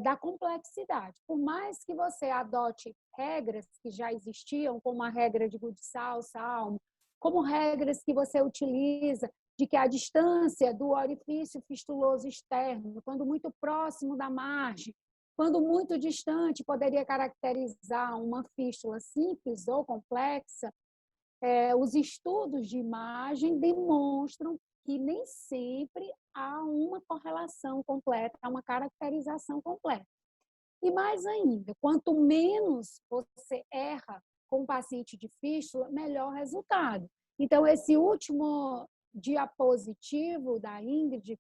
da complexidade. Por mais que você adote regras que já existiam, como a regra de Goodsall-Salmo, como regras que você utiliza de que a distância do orifício fistuloso externo, quando muito próximo da margem, quando muito distante, poderia caracterizar uma fístula simples ou complexa, os estudos de imagem demonstram que nem sempre há uma correlação completa, há uma caracterização completa. E mais ainda, quanto menos você erra com o paciente de fístula, melhor resultado. Então, esse último diapositivo da Ingrid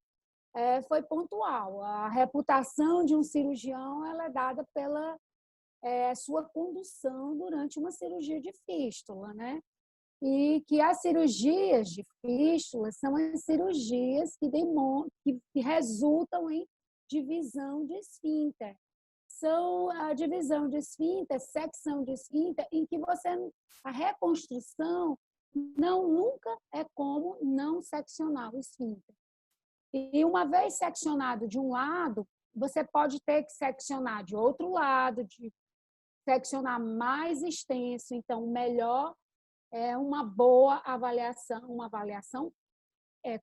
foi pontual. A reputação de um cirurgião ela é dada pela sua condução durante uma cirurgia de fístula, né? E que as cirurgias de fístula são as cirurgias que resultam em divisão de esfíncter. São a divisão de esfíncter, secção de esfíncter, em que a reconstrução nunca é como não seccionar o esfíncter. E uma vez seccionado de um lado, você pode ter que seccionar de outro lado, de seccionar mais extenso. Então, o melhor é uma boa avaliação, uma avaliação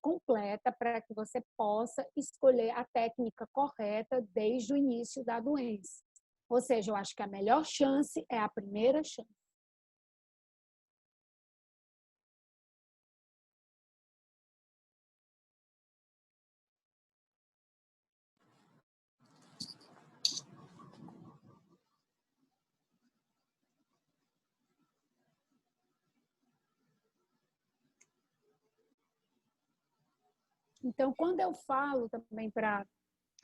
completa para que você possa escolher a técnica correta desde o início da doença. Ou seja, eu acho que a melhor chance é a primeira chance. Então, quando eu falo também para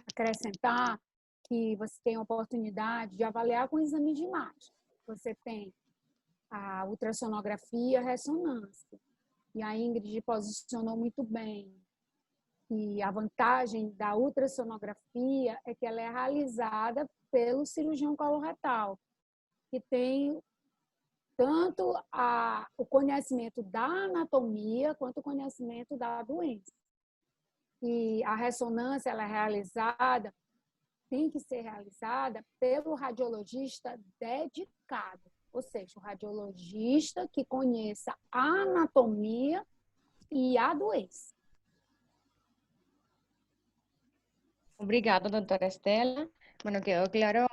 acrescentar que você tem a oportunidade de avaliar com exame de imagem, você tem a ultrassonografia, a ressonância, e a Ingrid posicionou muito bem. E a vantagem da ultrassonografia é que ela é realizada pelo cirurgião coloretal, que tem tanto o conhecimento da anatomia quanto o conhecimento da doença. E a ressonância ela é realizada, tem que ser realizada pelo radiologista dedicado, ou seja, o radiologista que conheça a anatomia e a doença. Obrigada, doctora Estela. Bueno, quedó claro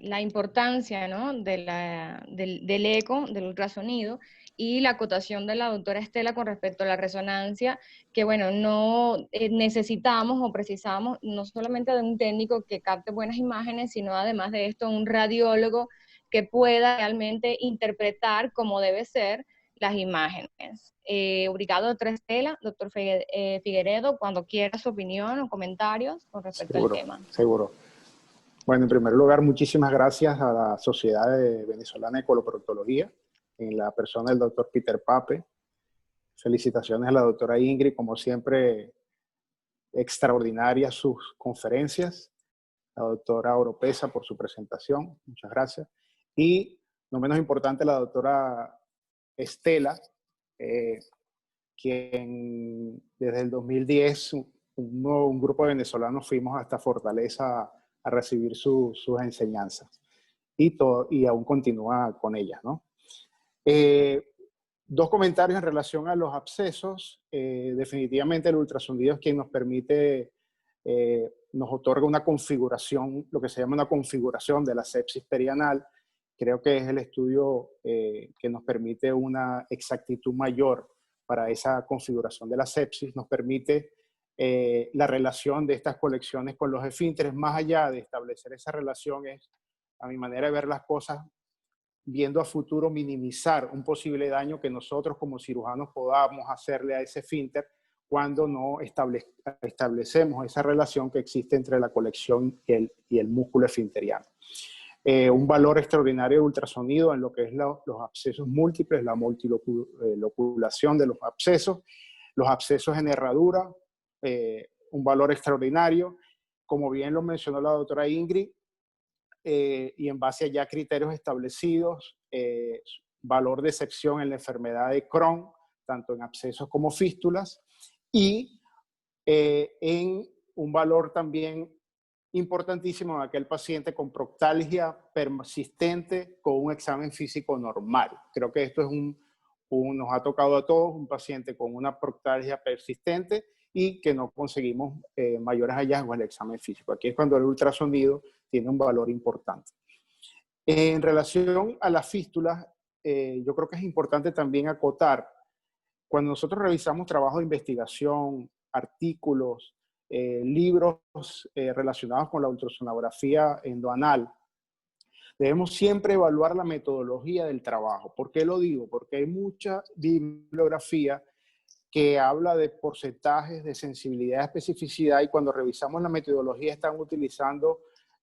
la importancia, ¿no?, del eco, del ultrasonido, y la acotación de la doctora Estela con respecto a la resonancia, que bueno, no necesitamos o precisamos no solamente de un técnico que capte buenas imágenes, sino además de esto un radiólogo que pueda realmente interpretar como debe ser las imágenes. Obrigado, doctora Estela. Doctor Figueiredo, cuando quiera su opinión o comentarios con respecto al tema. Seguro. Bueno, en primer lugar, muchísimas gracias a la Sociedad Venezolana de Coloproctología, en la persona del doctor Peter Pape. Felicitaciones a la doctora Ingrid, como siempre, extraordinarias sus conferencias. La doctora Oropesa por su presentación, muchas gracias. Y, no menos importante, la doctora Estela, quien desde el 2010, un grupo de venezolanos fuimos hasta Fortaleza a recibir sus enseñanzas y aún continúa con ellas, ¿no? Dos comentarios en relación a los abscesos. Definitivamente el ultrasonido es quien nos permite, nos otorga una configuración, lo que se llama una configuración de la sepsis perianal. Creo que es el estudio que nos permite una exactitud mayor para esa configuración de la sepsis. Nos permite la relación de estas colecciones con los esfínteres. Más allá de establecer esa relación, es, a mi manera de ver las cosas, viendo a futuro minimizar un posible daño que nosotros como cirujanos podamos hacerle a ese esfínter cuando no establecemos esa relación que existe entre la colección y el músculo esfinteriano. Un valor extraordinario de ultrasonido en lo que es los abscesos múltiples, la multiloculación de los abscesos en herradura, un valor extraordinario. Como bien lo mencionó la doctora Ingrid, y en base a ya criterios establecidos, valor de excepción en la enfermedad de Crohn, tanto en abscesos como fístulas, y en un valor también importantísimo en aquel paciente con proctalgia persistente con un examen físico normal. Creo que esto es nos ha tocado a todos, un paciente con una proctalgia persistente y que no conseguimos mayores hallazgos en el examen físico. Aquí es cuando el ultrasonido tiene un valor importante. En relación a las fístulas, yo creo que es importante también acotar, cuando nosotros revisamos trabajos de investigación, artículos, libros relacionados con la ultrasonografía endoanal, debemos siempre evaluar la metodología del trabajo. ¿Por qué lo digo? Porque hay mucha bibliografía que habla de porcentajes de sensibilidad y especificidad, y cuando revisamos la metodología están utilizando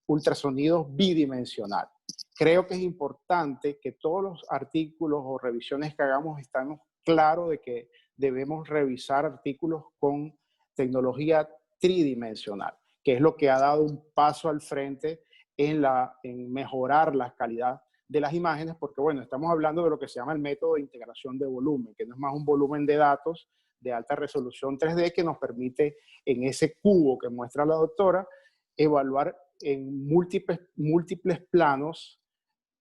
ultrasonidos bidimensional. Creo que es importante que todos los artículos o revisiones que hagamos estemos claros de que debemos revisar artículos con tecnología tridimensional. que es lo que ha dado un paso al frente en mejorar la calidad de las imágenes, porque bueno, estamos hablando de lo que se llama el método de integración de volumen, que no es más un volumen de datos de alta resolución 3D que nos permite en ese cubo que muestra la doctora evaluar en múltiples planos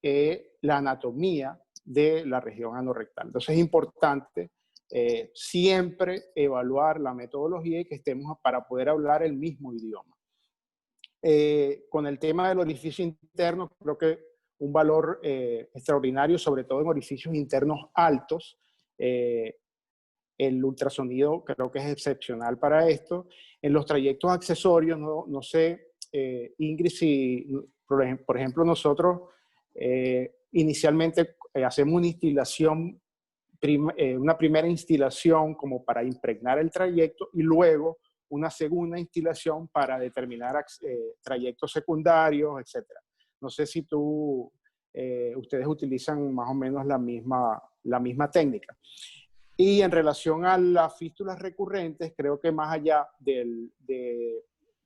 la anatomía de la región anorrectal. Entonces es importante siempre evaluar la metodología y que estemos para poder hablar el mismo idioma. Con el tema del orificio interno, creo que un valor extraordinario, sobre todo en orificios internos altos. El ultrasonido creo que es excepcional para esto. En los trayectos accesorios, no sé, Ingrid, si, por ejemplo, nosotros inicialmente hacemos una instilación, una primera instilación como para impregnar el trayecto y luego una segunda instilación para determinar trayectos secundarios, etc. No sé si ustedes utilizan más o menos la misma técnica. Y en relación a las fístulas recurrentes, creo que más allá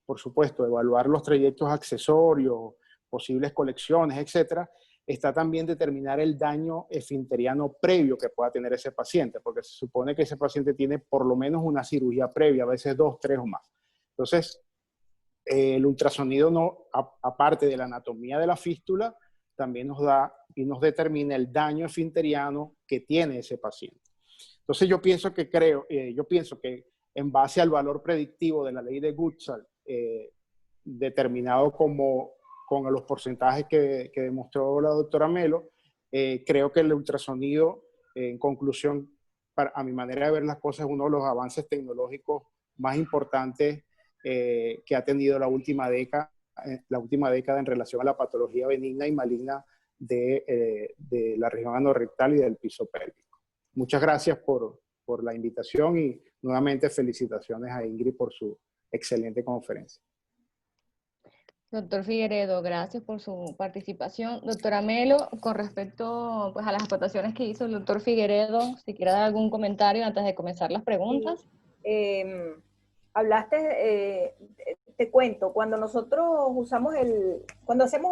por supuesto, evaluar los trayectos accesorios, posibles colecciones, etcétera, está también determinar el daño esfinteriano previo que pueda tener ese paciente, porque se supone que ese paciente tiene por lo menos una cirugía previa, a veces 2, 3 o más. Entonces, el ultrasonido, aparte de la anatomía de la fístula, también nos da y nos determina el daño esfinteriano que tiene ese paciente. Entonces yo pienso que en base al valor predictivo de la ley de Gutzal, determinado con los porcentajes que demostró la doctora Melo, creo que el ultrasonido, en conclusión, a mi manera de ver las cosas, es uno de los avances tecnológicos más importantes que ha tenido la última década en relación a la patología benigna y maligna de la región anorrectal y del piso pélvico. Muchas gracias por la invitación y nuevamente felicitaciones a Ingrid por su excelente conferencia. Doctor Figueredo, gracias por su participación. Doctora Melo, con respecto pues, a las aportaciones que hizo el doctor Figueredo, si quiere dar algún comentario antes de comenzar las preguntas. Sí, hablaste, te cuento, cuando nosotros cuando hacemos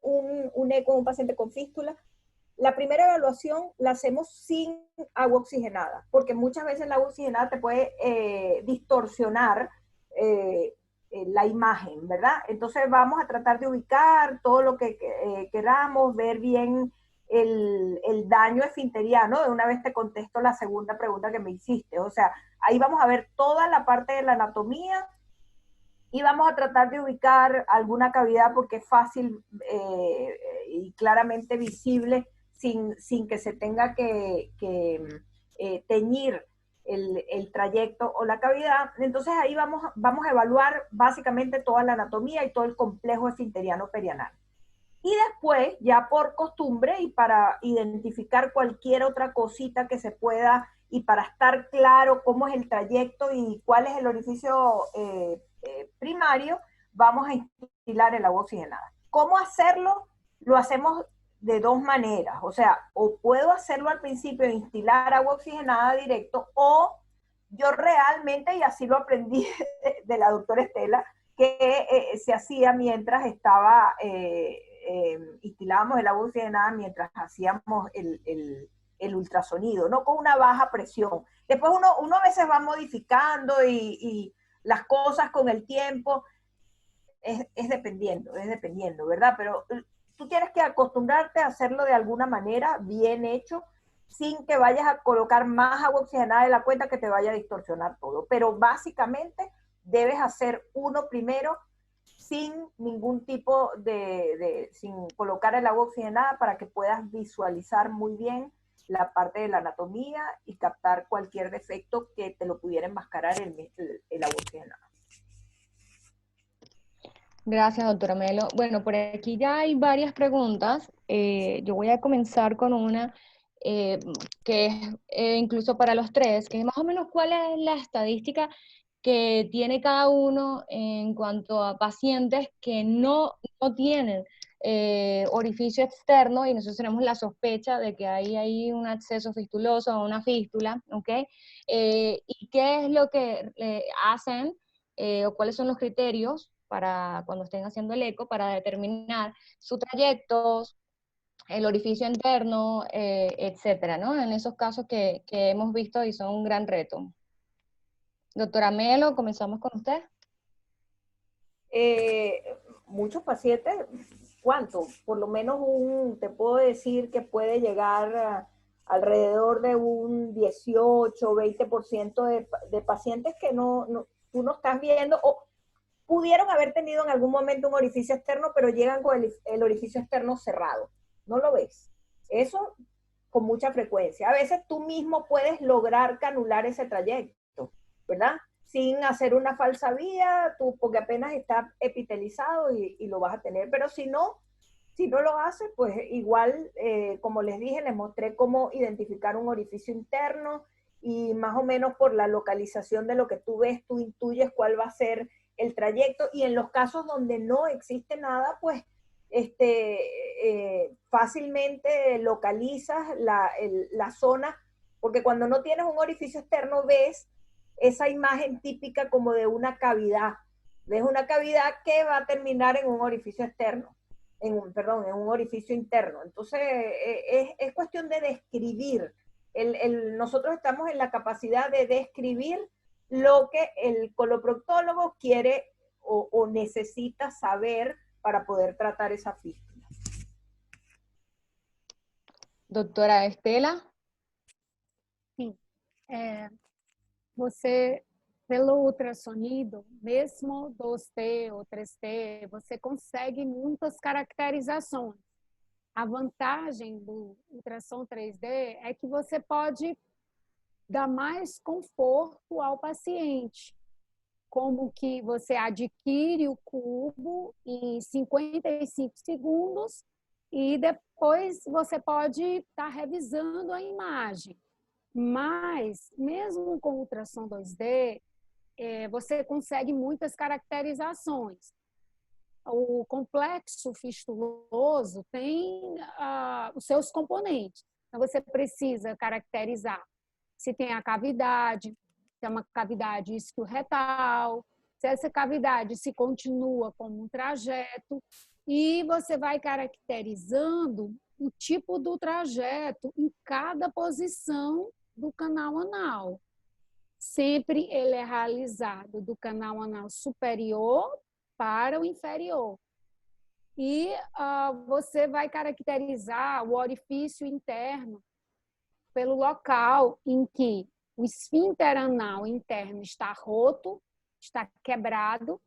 un eco en un paciente con fístula, la primera evaluación la hacemos sin agua oxigenada, porque muchas veces la agua oxigenada te puede distorsionar la imagen, ¿verdad? Entonces vamos a tratar de ubicar todo lo que queramos, ver bien el daño esfinteriano. De una vez te contesto la segunda pregunta que me hiciste. O sea, ahí vamos a ver toda la parte de la anatomía y vamos a tratar de ubicar alguna cavidad porque es fácil y claramente visible sin que se tenga que teñir el trayecto o la cavidad. Entonces ahí vamos a evaluar básicamente toda la anatomía y todo el complejo esfinteriano perianal. Y después, ya por costumbre y para identificar cualquier otra cosita que se pueda y para estar claro cómo es el trayecto y cuál es el orificio primario, vamos a instilar el agua oxigenada. ¿Cómo hacerlo? Lo hacemos de dos maneras. O sea, o puedo hacerlo al principio, instilar agua oxigenada directo, o yo realmente, y así lo aprendí de la doctora Estela, que se hacía mientras estaba... instilábamos el agua oxigenada mientras hacíamos el ultrasonido, no con una baja presión. Después uno a veces va modificando y las cosas con el tiempo, es dependiendo, ¿verdad? Pero tú tienes que acostumbrarte a hacerlo de alguna manera, bien hecho, sin que vayas a colocar más agua oxigenada de la cuenta que te vaya a distorsionar todo. Pero básicamente debes hacer uno primero, sin ningún tipo sin colocar el agua oxigenada para que puedas visualizar muy bien la parte de la anatomía y captar cualquier defecto que te lo pudiera enmascarar el agua oxigenada. Gracias, doctora Melo. Bueno, por aquí ya hay varias preguntas. Yo voy a comenzar con una que es incluso para los tres, que es más o menos cuál es la estadística que tiene cada uno en cuanto a pacientes que no tienen orificio externo y nosotros tenemos la sospecha de que hay un acceso fistuloso o una fístula, ¿ok? ¿Y qué es lo que hacen o cuáles son los criterios para cuando estén haciendo el eco, para determinar su trayecto, el orificio interno, etcétera, ¿no? En esos casos que hemos visto y son un gran reto. Doctora Melo, comenzamos con usted. Muchos pacientes, ¿cuánto? Por lo menos te puedo decir que puede llegar alrededor de un 18, 20% de pacientes que tú no estás viendo, o pudieron haber tenido en algún momento un orificio externo, pero llegan con el orificio externo cerrado. ¿No lo ves? Eso con mucha frecuencia. A veces tú mismo puedes lograr canular ese trayecto, ¿verdad? Sin hacer una falsa vía, porque apenas está epitelizado y lo vas a tener. Pero si no lo haces, pues igual, como les dije, les mostré cómo identificar un orificio interno y más o menos por la localización de lo que tú ves, tú intuyes cuál va a ser el trayecto. Y en los casos donde no existe nada, pues fácilmente localizas la zona, porque cuando no tienes un orificio externo ves esa imagen típica como de una cavidad. Ves una cavidad que va a terminar en un orificio externo, en un orificio interno. Entonces es cuestión de describir. Nosotros estamos en la capacidad de describir lo que el coloproctólogo quiere o necesita saber para poder tratar esa fístula. Doctora Estela. Sim. Você, pelo ultrassonido, mesmo 2T ou 3T, você consegue muitas caracterizações. A vantagem do ultrassom 3D é que você pode dar mais conforto ao paciente, como que você adquire o cubo em 55 segundos e depois você pode estar revisando a imagem. Mas, mesmo com ultrassom 2D, você consegue muitas caracterizações. O complexo fistuloso tem os seus componentes. Então, você precisa caracterizar se tem a cavidade, se é uma cavidade isquioretal, se essa cavidade se continua como um trajeto, e você vai caracterizando o tipo do trajeto em cada posição do canal anal. Sempre ele é realizado do canal anal superior para o inferior. E você vai caracterizar o orifício interno pelo local em que o esfíncter anal interno está roto, está quebrado,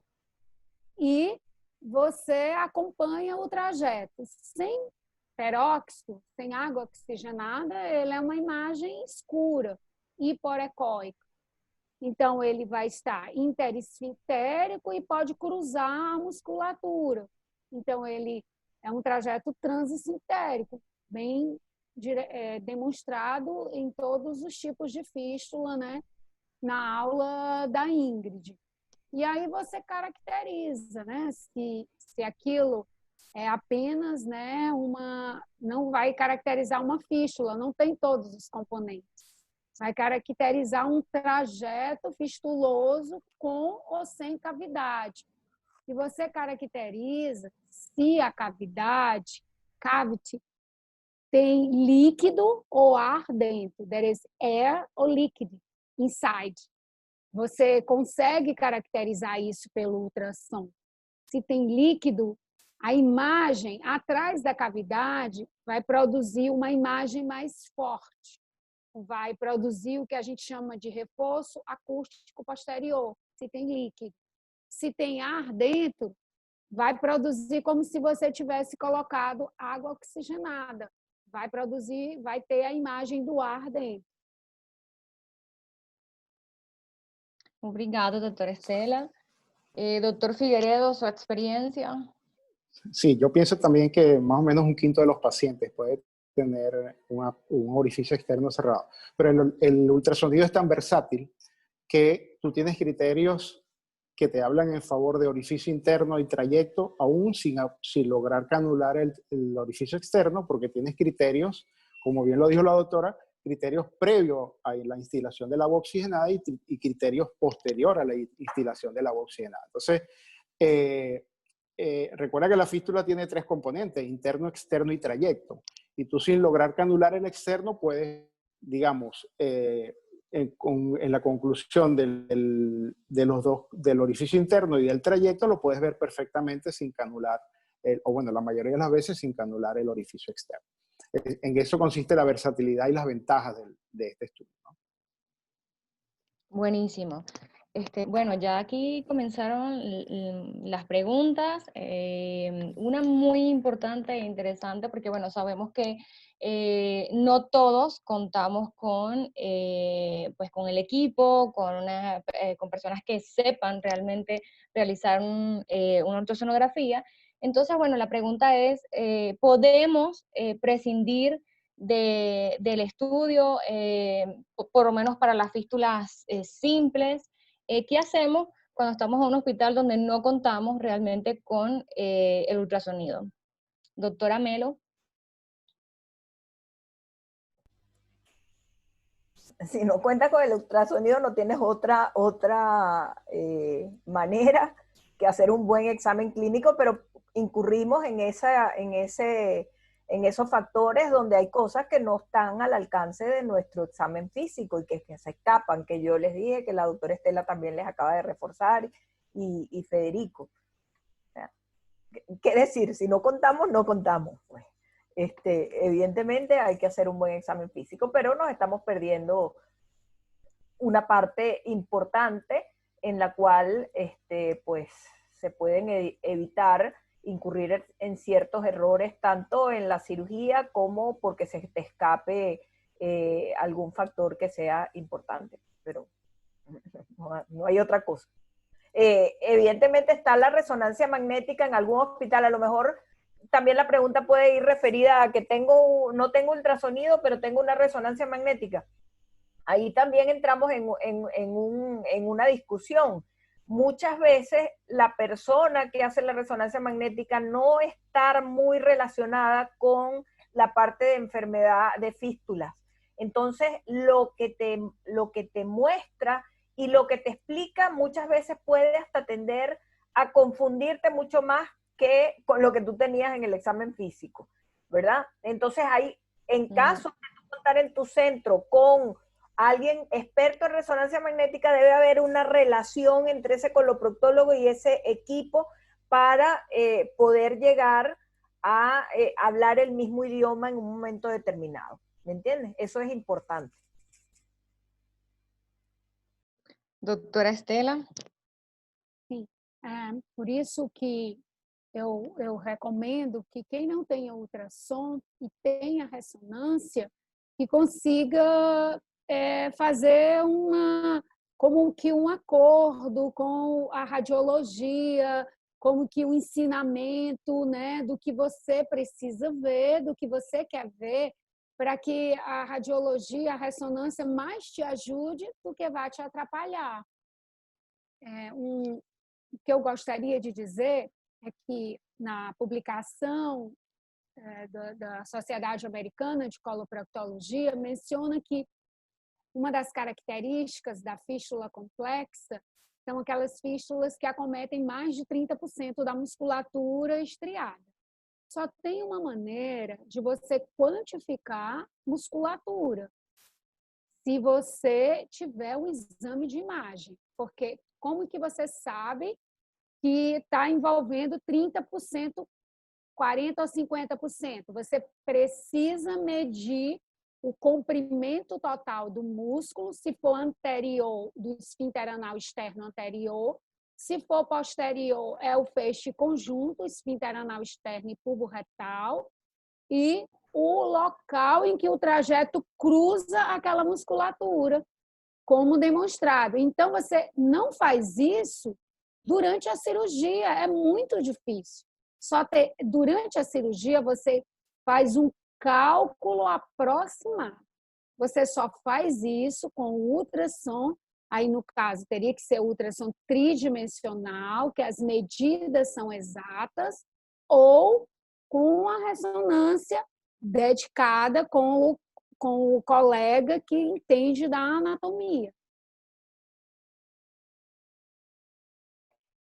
e você acompanha o trajeto. Sem peróxido, sem água oxigenada, ele é uma imagem escura, hiporecóica. Então, ele vai estar interesfintérico e pode cruzar a musculatura. Então, ele é um trajeto transesfintérico, bem demonstrado em todos os tipos de fístula, né? Na aula da Ingrid. E aí você caracteriza, né? Se aquilo é apenas, né, não vai caracterizar uma fístula, não tem todos os componentes. Vai caracterizar um trajeto fistuloso com ou sem cavidade. E você caracteriza se a cavidade, cavity, tem líquido ou ar dentro. There is air or liquid inside. Você consegue caracterizar isso pelo ultrassom. Se tem líquido, a imagem atrás da cavidade vai produzir uma imagem mais forte. Vai produzir o que a gente chama de reforço acústico posterior, se tem líquido. Se tem ar dentro, vai produzir como se você tivesse colocado água oxigenada. Vai produzir, vai ter a imagem do ar dentro. Obrigada, doctora Estela. Doctor Figueredo, su experiencia. Sí, yo pienso también que más o menos un quinto de los pacientes puede tener un orificio externo cerrado. Pero el ultrasonido es tan versátil que tú tienes criterios que te hablan en favor de orificio interno y trayecto, aún sin lograr canular el orificio externo, porque tienes criterios, como bien lo dijo la doctora, criterios previos a la instilación del agua oxigenada y criterios posterior a la instilación del agua oxigenada. Entonces, recuerda que la fístula tiene 3 componentes, interno, externo y trayecto. Y tú sin lograr canular el externo puedes, digamos, en la conclusión de los dos, del orificio interno y del trayecto, lo puedes ver perfectamente sin canular, o bueno, la mayoría de las veces sin canular el orificio externo. En eso consiste la versatilidad y las ventajas de este estudio, ¿no? Buenísimo. Bueno, ya aquí comenzaron las preguntas. Una muy importante e interesante, porque bueno, sabemos que no todos contamos con, pues con el equipo, con personas que sepan realmente realizar una ultrasonografía. Entonces, bueno, la pregunta es, ¿podemos prescindir del estudio, por lo menos para las fístulas simples? ¿Qué hacemos cuando estamos en un hospital donde no contamos realmente con el ultrasonido? Doctora Melo. Si no cuentas con el ultrasonido, no tienes otra manera que hacer un buen examen clínico, pero incurrimos en esos factores donde hay cosas que no están al alcance de nuestro examen físico y que se escapan, que yo les dije, que la doctora Estela también les acaba de reforzar, y Federico. O sea, ¿qué decir? Si no contamos, no contamos, pues. Evidentemente hay que hacer un buen examen físico, pero nos estamos perdiendo una parte importante en la cual pues, se pueden evitar incurrir en ciertos errores, tanto en la cirugía como porque se te escape algún factor que sea importante, pero no hay otra cosa. Evidentemente está la resonancia magnética en algún hospital, a lo mejor también la pregunta puede ir referida a que no tengo ultrasonido, pero tengo una resonancia magnética. Ahí también entramos en una discusión. Muchas veces la persona que hace la resonancia magnética no está muy relacionada con la parte de enfermedad de fístulas. Entonces, lo que te muestra y lo que te explica muchas veces puede hasta tender a confundirte mucho más que con lo que tú tenías en el examen físico, ¿verdad? Entonces, en caso de tú contar en tu centro con alguien experto en resonancia magnética, debe haber una relación entre ese coloproctólogo y ese equipo para poder llegar a hablar el mismo idioma en un momento determinado. ¿Me entiendes? Eso es importante. Doctora Estela. Sim, por isso que eu recomendo que quem não tenha ultrassom e tenha ressonância, que consiga fazer como que um acordo com a radiologia, como que o ensinamento, né, do que você precisa ver, do que você quer ver, para que a radiologia, a ressonância mais te ajude do que vai te atrapalhar. O que eu gostaria de dizer é que na publicação da Sociedade Americana de Coloproctologia menciona que uma das características da fístula complexa são aquelas fístulas que acometem mais de 30% da musculatura estriada. Só tem uma maneira de você quantificar musculatura, se você tiver um exame de imagem, porque como que você sabe que está envolvendo 30%, 40% ou 50%? Você precisa medir o comprimento total do músculo, se for anterior, do esfíncter anal externo anterior, se for posterior, é o feixe conjunto, esfíncter anal externo e bulbo retal, e o local em que o trajeto cruza aquela musculatura, como demonstrado. Então, você não faz isso durante a cirurgia, é muito difícil. Durante a cirurgia, você faz um cálculo aproximado. Você só faz isso com ultrassom, aí no caso teria que ser ultrassom tridimensional, que as medidas são exatas, ou com a ressonância dedicada com o colega que entende da anatomia.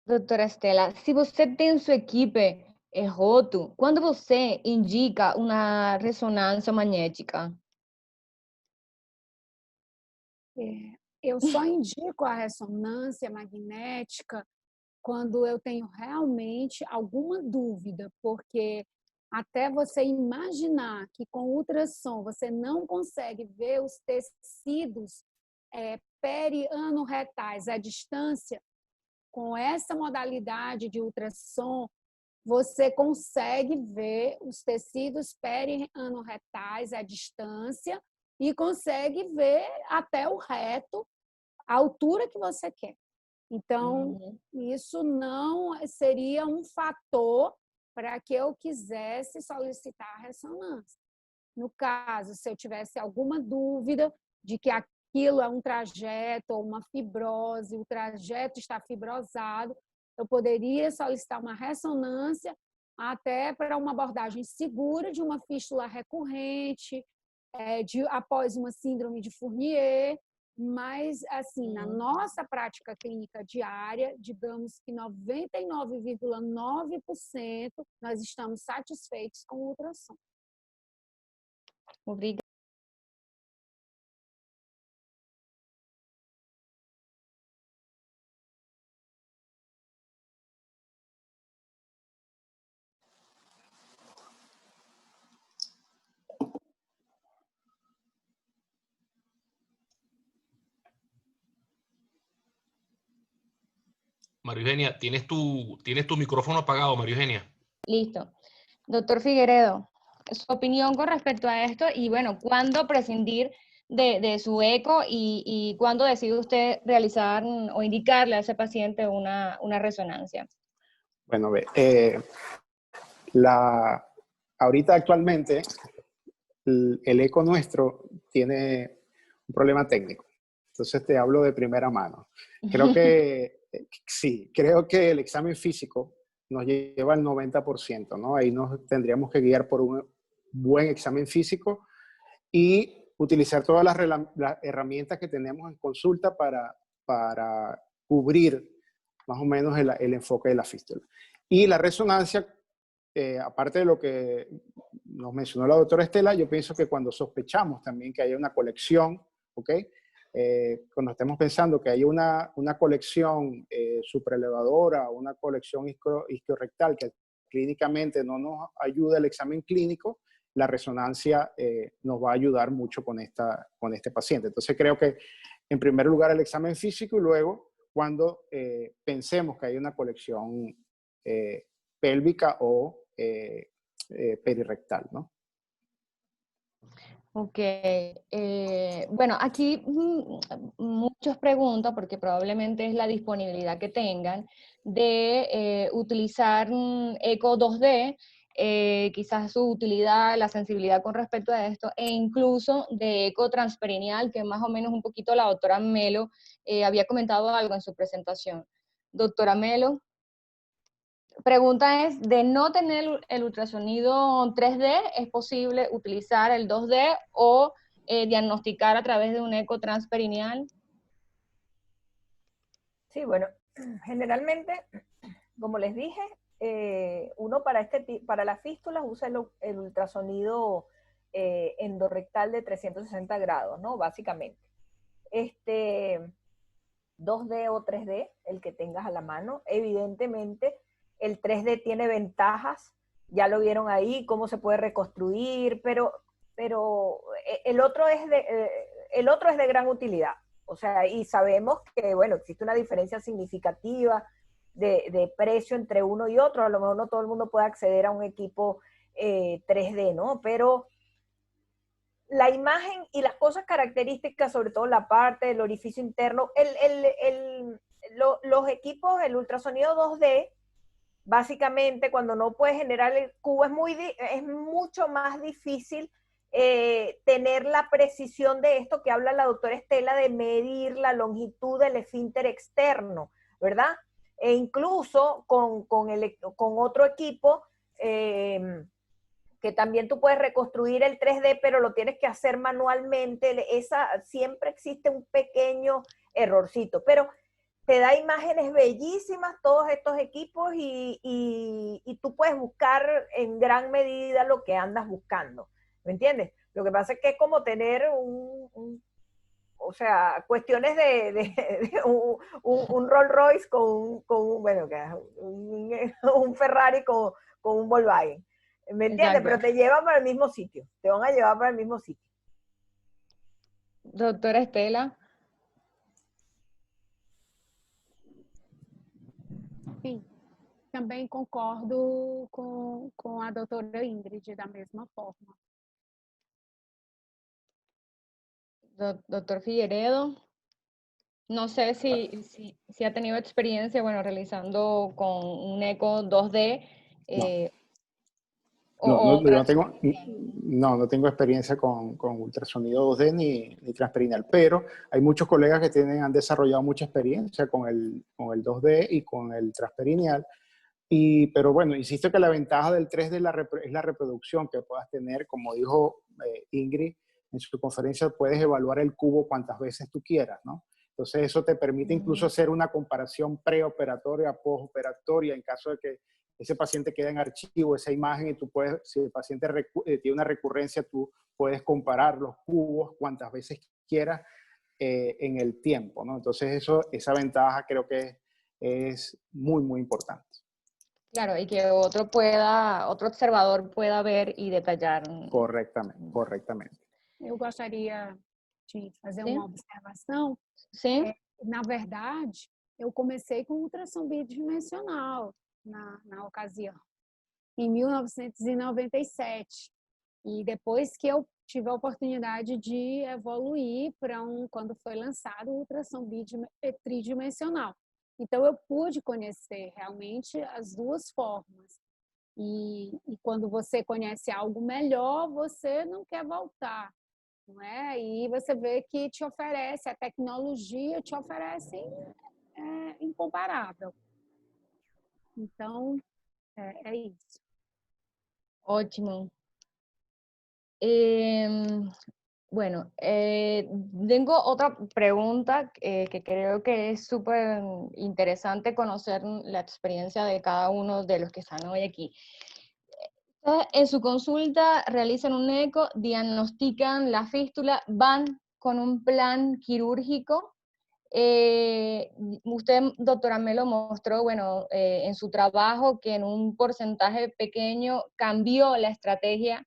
Doutora Estela, se você tem em sua equipe roto, quando você indica uma ressonância magnética? Eu só indico a ressonância magnética quando eu tenho realmente alguma dúvida, porque até você imaginar que com ultrassom você não consegue ver os tecidos perianorretais à distância, com essa modalidade de ultrassom, você consegue ver os tecidos perianorretais à distância e consegue ver até o reto, a altura que você quer. Então, isso não seria um fator para que eu quisesse solicitar a ressonância. No caso, se eu tivesse alguma dúvida de que aquilo é um trajeto ou uma fibrose, o trajeto está fibrosado, eu poderia solicitar uma ressonância até para uma abordagem segura de uma fístula recorrente, após uma síndrome de Fournier, mas, assim, na nossa prática clínica diária, digamos que 99,9% nós estamos satisfeitos com o ultrassom. Obrigada. María Eugenia, tienes tu micrófono apagado, María Eugenia. Listo. Doctor Figueredo, su opinión con respecto a esto y, bueno, ¿cuándo prescindir de su eco y cuándo decide usted realizar o indicarle a ese paciente una resonancia? Bueno, ahorita actualmente el eco nuestro tiene un problema técnico. Entonces te hablo de primera mano. Creo que sí, creo que el examen físico nos lleva al 90%, ¿no? Ahí nos tendríamos que guiar por un buen examen físico y utilizar todas las herramientas que tenemos en consulta para cubrir más o menos el enfoque de la fístula. Y la resonancia, aparte de lo que nos mencionó la doctora Estela, yo pienso que cuando sospechamos también que haya una colección, ¿ok? Cuando estemos pensando que hay una colección supraelevadora, una colección isquiorrectal que clínicamente no nos ayuda el examen clínico, la resonancia nos va a ayudar mucho con este paciente. Entonces creo que en primer lugar el examen físico y luego cuando pensemos que hay una colección pélvica o perirrectal, ¿no? Ok, bueno, aquí muchos preguntan, porque probablemente es la disponibilidad que tengan, de utilizar eco 2D, quizás su utilidad, la sensibilidad con respecto a esto, e incluso de eco transperineal, que más o menos un poquito la doctora Melo había comentado algo en su presentación. Doctora Melo. Pregunta es, de no tener el ultrasonido 3D, ¿es posible utilizar el 2D o diagnosticar a través de un eco transperineal? Sí, bueno, generalmente, como les dije, uno para las fístulas usa el ultrasonido endorrectal de 360 grados, ¿no? Básicamente. 2D o 3D, el que tengas a la mano. Evidentemente, el 3D tiene ventajas, ya lo vieron ahí, cómo se puede reconstruir, pero el otro es de gran utilidad. O sea, y sabemos que, bueno, existe una diferencia significativa de precio entre uno y otro. A lo mejor no todo el mundo puede acceder a un equipo 3D, ¿no? Pero la imagen y las cosas características, sobre todo la parte del orificio interno, los equipos, el ultrasonido 2D, básicamente cuando no puedes generar el cubo es mucho más difícil tener la precisión de esto que habla la doctora Estela, de medir la longitud del esfínter externo, ¿verdad? E incluso con otro equipo, que también tú puedes reconstruir el 3D, pero lo tienes que hacer manualmente. Siempre existe un pequeño errorcito. Pero te da imágenes bellísimas todos estos equipos y tú puedes buscar en gran medida lo que andas buscando, ¿me entiendes? Lo que pasa es que es como tener o sea, cuestiones de un Rolls Royce bueno, un Ferrari con un Volkswagen, ¿me entiendes? Exacto. Pero te llevan para el mismo sitio, te van a llevar para el mismo sitio. Doctora Estela. Sim, também concordo com a doutora Ingrid, da mesma forma. Doctor Figueredo. No sé si ha tenido experiencia, bueno, realizando con un eco 2D No tengo experiencia con ultrasonido 2D ni transperineal, pero hay muchos colegas que han desarrollado mucha experiencia con el 2D y con el transperineal. Pero bueno, insisto que la ventaja del 3D es la reproducción que puedas tener, como dijo Ingrid en su conferencia, puedes evaluar el cubo cuantas veces tú quieras, ¿no? Entonces eso te permite incluso hacer una comparación preoperatoria, postoperatoria, en caso de que ese paciente quede en archivo, esa imagen, y tú puedes, si el paciente tiene una recurrencia, tú puedes comparar los cubos cuantas veces quieras en el tiempo, ¿no? Entonces esa ventaja creo que es muy, muy importante. Claro, y que otro observador pueda ver y detallar. Correctamente. Eu gostaria de fazer Sim. uma observação. Sim. Na verdade, eu comecei com ultrassom bidimensional na ocasião, em 1997. E depois que eu tive a oportunidade de evoluir para quando foi lançado o ultrassom tridimensional. Então, eu pude conhecer realmente as duas formas. E quando você conhece algo melhor, você não quer voltar, não é? E você vê que te oferece, a tecnologia te oferece incomparável. Então, é isso. Ótimo. Bueno, tengo otra pregunta que creo que es súper interesante conocer la experiencia de cada uno de los que están hoy aquí. En su consulta realizan un eco, diagnostican la fístula, van con un plan quirúrgico. Usted, doctora, me lo mostró, bueno, en su trabajo, que en un porcentaje pequeño cambió la estrategia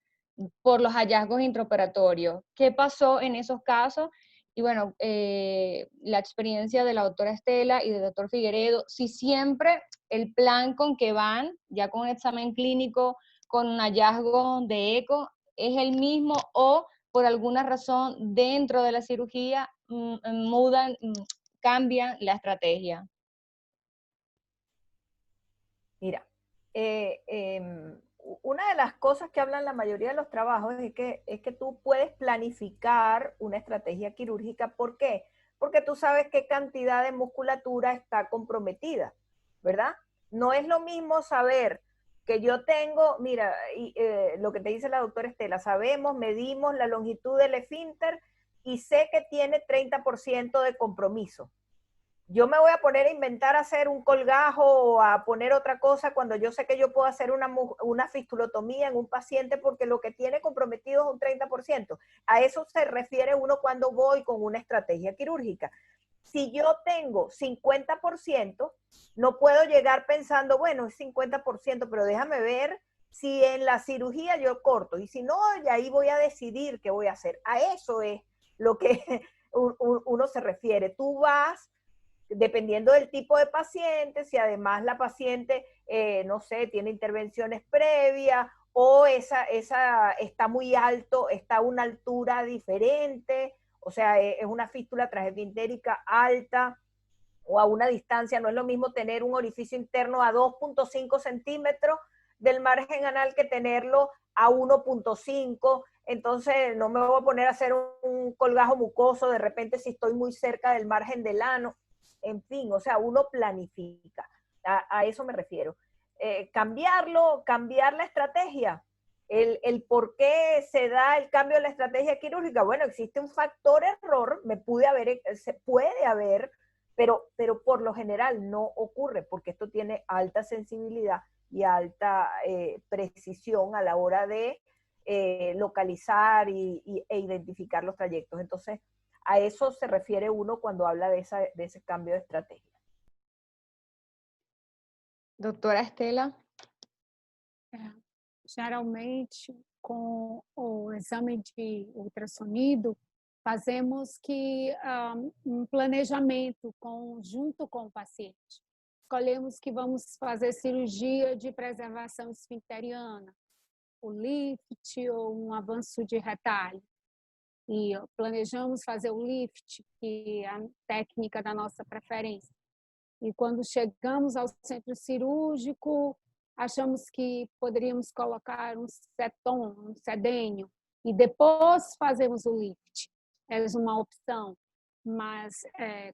por los hallazgos intraoperatorios. ¿Qué pasó en esos casos? Y bueno, la experiencia de la doctora Estela y del doctor Figueredo, si siempre el plan con que van, ya con un examen clínico, con un hallazgo de eco, es el mismo, o por alguna razón dentro de la cirugía cambian la estrategia. Mira, una de las cosas que hablan la mayoría de los trabajos es que tú puedes planificar una estrategia quirúrgica. ¿Por qué? Porque tú sabes qué cantidad de musculatura está comprometida, ¿verdad? No es lo mismo saber que yo tengo, mira, lo que te dice la doctora Estela, sabemos, medimos la longitud del esfínter y sé que tiene 30% de compromiso. Yo me voy a poner a inventar hacer un colgajo o a poner otra cosa cuando yo sé que yo puedo hacer una fistulotomía en un paciente porque lo que tiene comprometido es un 30%. A eso se refiere uno cuando voy con una estrategia quirúrgica. Si yo tengo 50%, no puedo llegar pensando, bueno, es 50%, pero déjame ver si en la cirugía yo corto. Y si no, y ahí voy a decidir qué voy a hacer. A eso es lo que uno se refiere. Tú vas, dependiendo del tipo de paciente, si además la paciente, no sé, tiene intervenciones previas o esa está muy alto, está a una altura diferente, o sea, es una fístula transesfintérica alta o a una distancia. No es lo mismo tener un orificio interno a 2.5 centímetros del margen anal que tenerlo a 1.5. Entonces no me voy a poner a hacer un colgajo mucoso de repente si estoy muy cerca del margen del ano. En fin, o sea, uno planifica. A eso me refiero. Cambiar la estrategia. El por qué se da el cambio de la estrategia quirúrgica. Bueno, existe un factor error, se puede haber pero por lo general no ocurre, porque esto tiene alta sensibilidad y alta precisión a la hora de localizar e identificar los trayectos. Entonces, a eso se refiere uno cuando habla de ese cambio de estrategia. Doctora Estela. Geralmente, com o exame de ultrassonido, fazemos um planejamento junto com o paciente. Escolhemos que vamos fazer cirurgia de preservação esfincteriana, o lift ou um avanço de retalho. E planejamos fazer o lift, que é a técnica da nossa preferência. E quando chegamos ao centro cirúrgico, achamos que poderíamos colocar um seton, um sedênio, e depois fazemos o lift. É uma opção, mas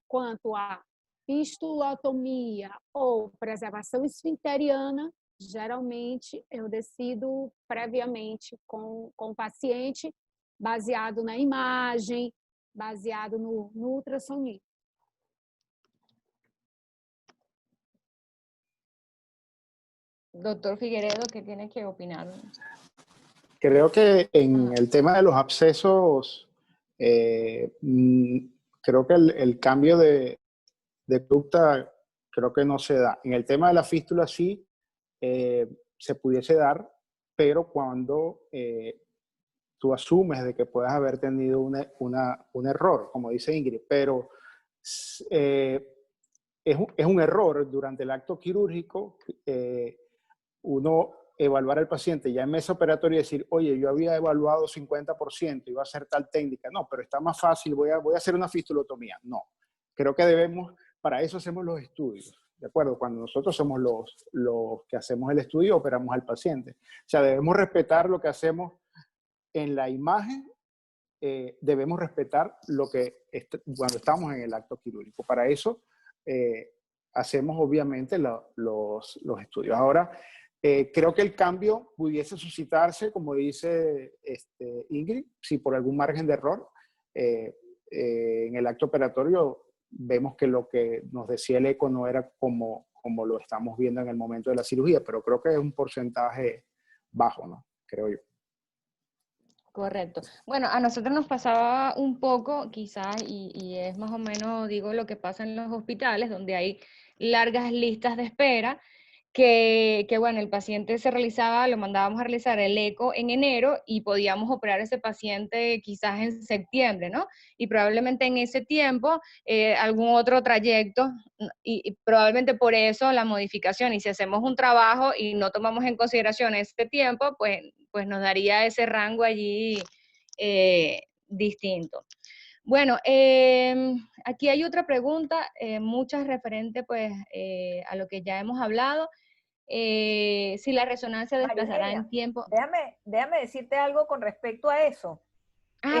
quanto a fistulotomia ou preservação esfincteriana, geralmente eu decido previamente com o paciente, baseado na imagem, baseado no ultrassonido. Doctor Figueredo, ¿qué tiene que opinar? Creo que en el tema de los abscesos, creo que el cambio de conducta creo que no se da. En el tema de la fístula sí se pudiese dar, pero cuando tú asumes de que puedes haber tenido un error, como dice Ingrid, pero es un error durante el acto quirúrgico uno evaluar al paciente ya en mesa operatoria y decir, oye, yo había evaluado 50%, iba a hacer tal técnica. No, pero está más fácil, voy a hacer una fistulotomía. No, creo que debemos, para eso hacemos los estudios, ¿de acuerdo? Cuando nosotros somos los que hacemos el estudio, operamos al paciente. O sea, debemos respetar lo que hacemos en la imagen, debemos respetar lo que cuando estamos en el acto quirúrgico. Para eso hacemos obviamente los estudios. Ahora, creo que el cambio pudiese suscitarse, como dice Ingrid, si por algún margen de error en el acto operatorio vemos que lo que nos decía el eco no era como lo estamos viendo en el momento de la cirugía, pero creo que es un porcentaje bajo, ¿no? Creo yo. Correcto. Bueno, a nosotros nos pasaba un poco, quizás, y es más o menos, digo, lo que pasa en los hospitales, donde hay largas listas de espera, que bueno, el paciente se realizaba, lo mandábamos a realizar el eco en enero y podíamos operar a ese paciente quizás en septiembre, ¿no? Y probablemente en ese tiempo algún otro trayecto y probablemente por eso la modificación. Y si hacemos un trabajo y no tomamos en consideración este tiempo, pues nos daría ese rango allí distinto. Bueno, aquí hay otra pregunta, muchas referentes pues a lo que ya hemos hablado. Si la resonancia desplazará en tiempo. Déjame decirte algo con respecto a eso.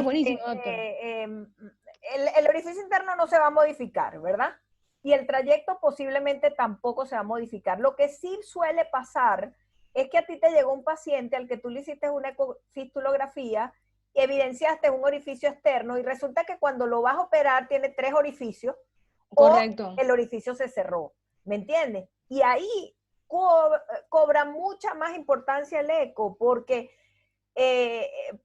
Buenísimo, doctora. El orificio interno no se va a modificar, ¿verdad? Y el trayecto posiblemente tampoco se va a modificar. Lo que sí suele pasar es que a ti te llegó un paciente al que tú le hiciste una fistulografía, evidenciaste un orificio externo y resulta que cuando lo vas a operar tiene 3 orificios. Correcto. O el orificio se cerró, ¿me entiendes? Y ahí cobra mucha más importancia el eco, porque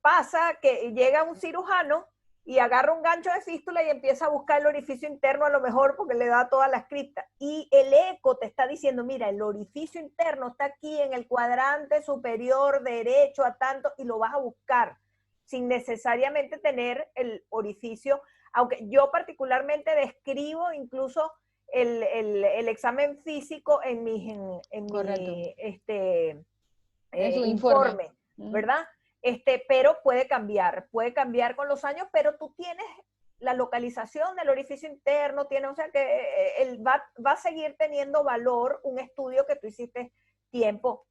pasa que llega un cirujano y agarra un gancho de fístula y empieza a buscar el orificio interno a lo mejor porque le da todas las criptas. Y el eco te está diciendo, mira, el orificio interno está aquí en el cuadrante superior derecho a tanto, y lo vas a buscar sin necesariamente tener el orificio, aunque yo particularmente describo incluso el examen físico en mi informe, ¿verdad? Pero puede cambiar con los años, pero tú tienes la localización del orificio interno, o sea que va a seguir teniendo valor un estudio que tú hiciste tiempo.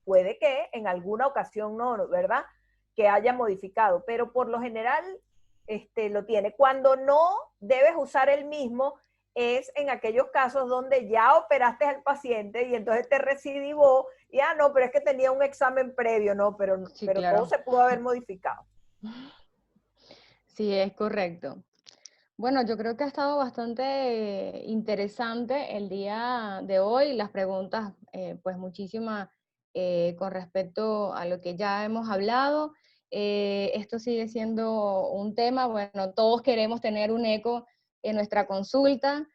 Puede que en alguna ocasión no, ¿verdad? Que haya modificado, pero por lo general lo tiene. Cuando no debes usar el mismo es en aquellos casos donde ya operaste al paciente y entonces te recidivó y no, pero es que tenía un examen previo, no, pero claro, todo se pudo haber modificado. Sí, es correcto. Bueno, yo creo que ha estado bastante interesante el día de hoy, las preguntas, pues muchísimas con respecto a lo que ya hemos hablado. Esto sigue siendo un tema, bueno, todos queremos tener un eco en nuestra consulta,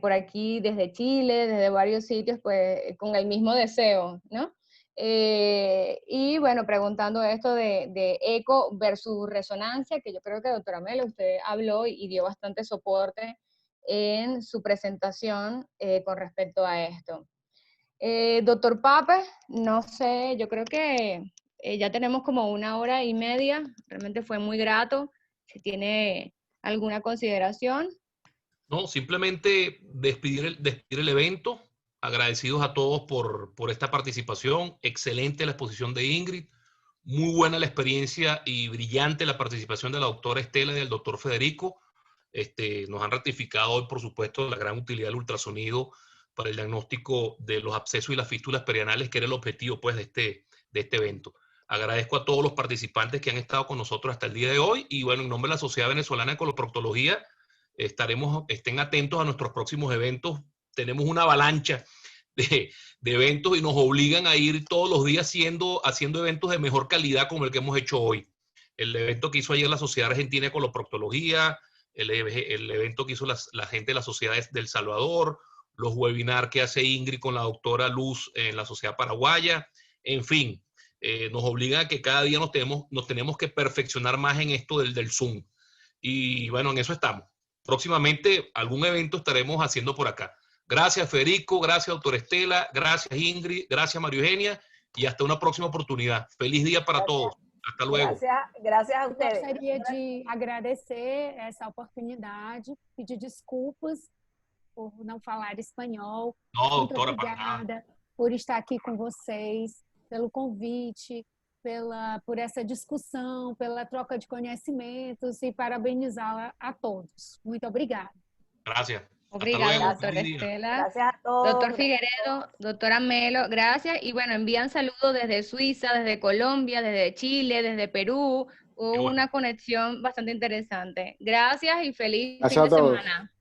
por aquí desde Chile, desde varios sitios, pues con el mismo deseo, ¿no? Y bueno, preguntando esto de eco versus resonancia, que yo creo que doctora Melo, usted habló y dio bastante soporte en su presentación con respecto a esto. Doctor Pape, no sé, yo creo que ya tenemos como 1 hora y media, realmente fue muy grato. Si tiene alguna consideración. No, simplemente despedir el evento, agradecidos a todos por esta participación, excelente la exposición de Ingrid, muy buena la experiencia y brillante la participación de la doctora Estela y del doctor Federico. Nos han ratificado hoy, por supuesto, la gran utilidad del ultrasonido para el diagnóstico de los abscesos y las fístulas perianales, que era el objetivo pues, de este evento. Agradezco a todos los participantes que han estado con nosotros hasta el día de hoy y bueno, en nombre de la Sociedad Venezolana de Coloproctología, estén atentos a nuestros próximos eventos. Tenemos una avalancha de eventos y nos obligan a ir todos los días haciendo eventos de mejor calidad como el que hemos hecho hoy. El evento que hizo ayer la Sociedad Argentina de Coloproctología, el evento que hizo la gente de la Sociedad del Salvador, los webinars que hace Ingrid con la doctora Luz en la Sociedad Paraguaya, en fin, nos obligan a que cada día nos tenemos que perfeccionar más en esto del Zoom. Y bueno, en eso estamos. Próximamente algún evento estaremos haciendo por acá. Gracias Federico, gracias doctora Estela, gracias Ingrid, gracias María Eugenia y hasta una próxima oportunidad. Feliz día para todos. Hasta luego. Gracias a ustedes. Eu gostaria de agradecer essa oportunidade, pedir desculpas por não falar espanhol. No, Muito doctora, obrigada por estar aqui com vocês, pelo convite, por essa discussão, pela troca de conhecimentos e parabenizá-la a todos. Muito obrigada. Gracias. Obrigada, doctora Estela. Gracias a todos. Doctor Figueredo, doctora Melo, gracias. Y bueno, envían saludos desde Suiza, desde Colombia, desde Chile, desde Perú. Hubo una conexión bastante interesante. Gracias y feliz fin de semana.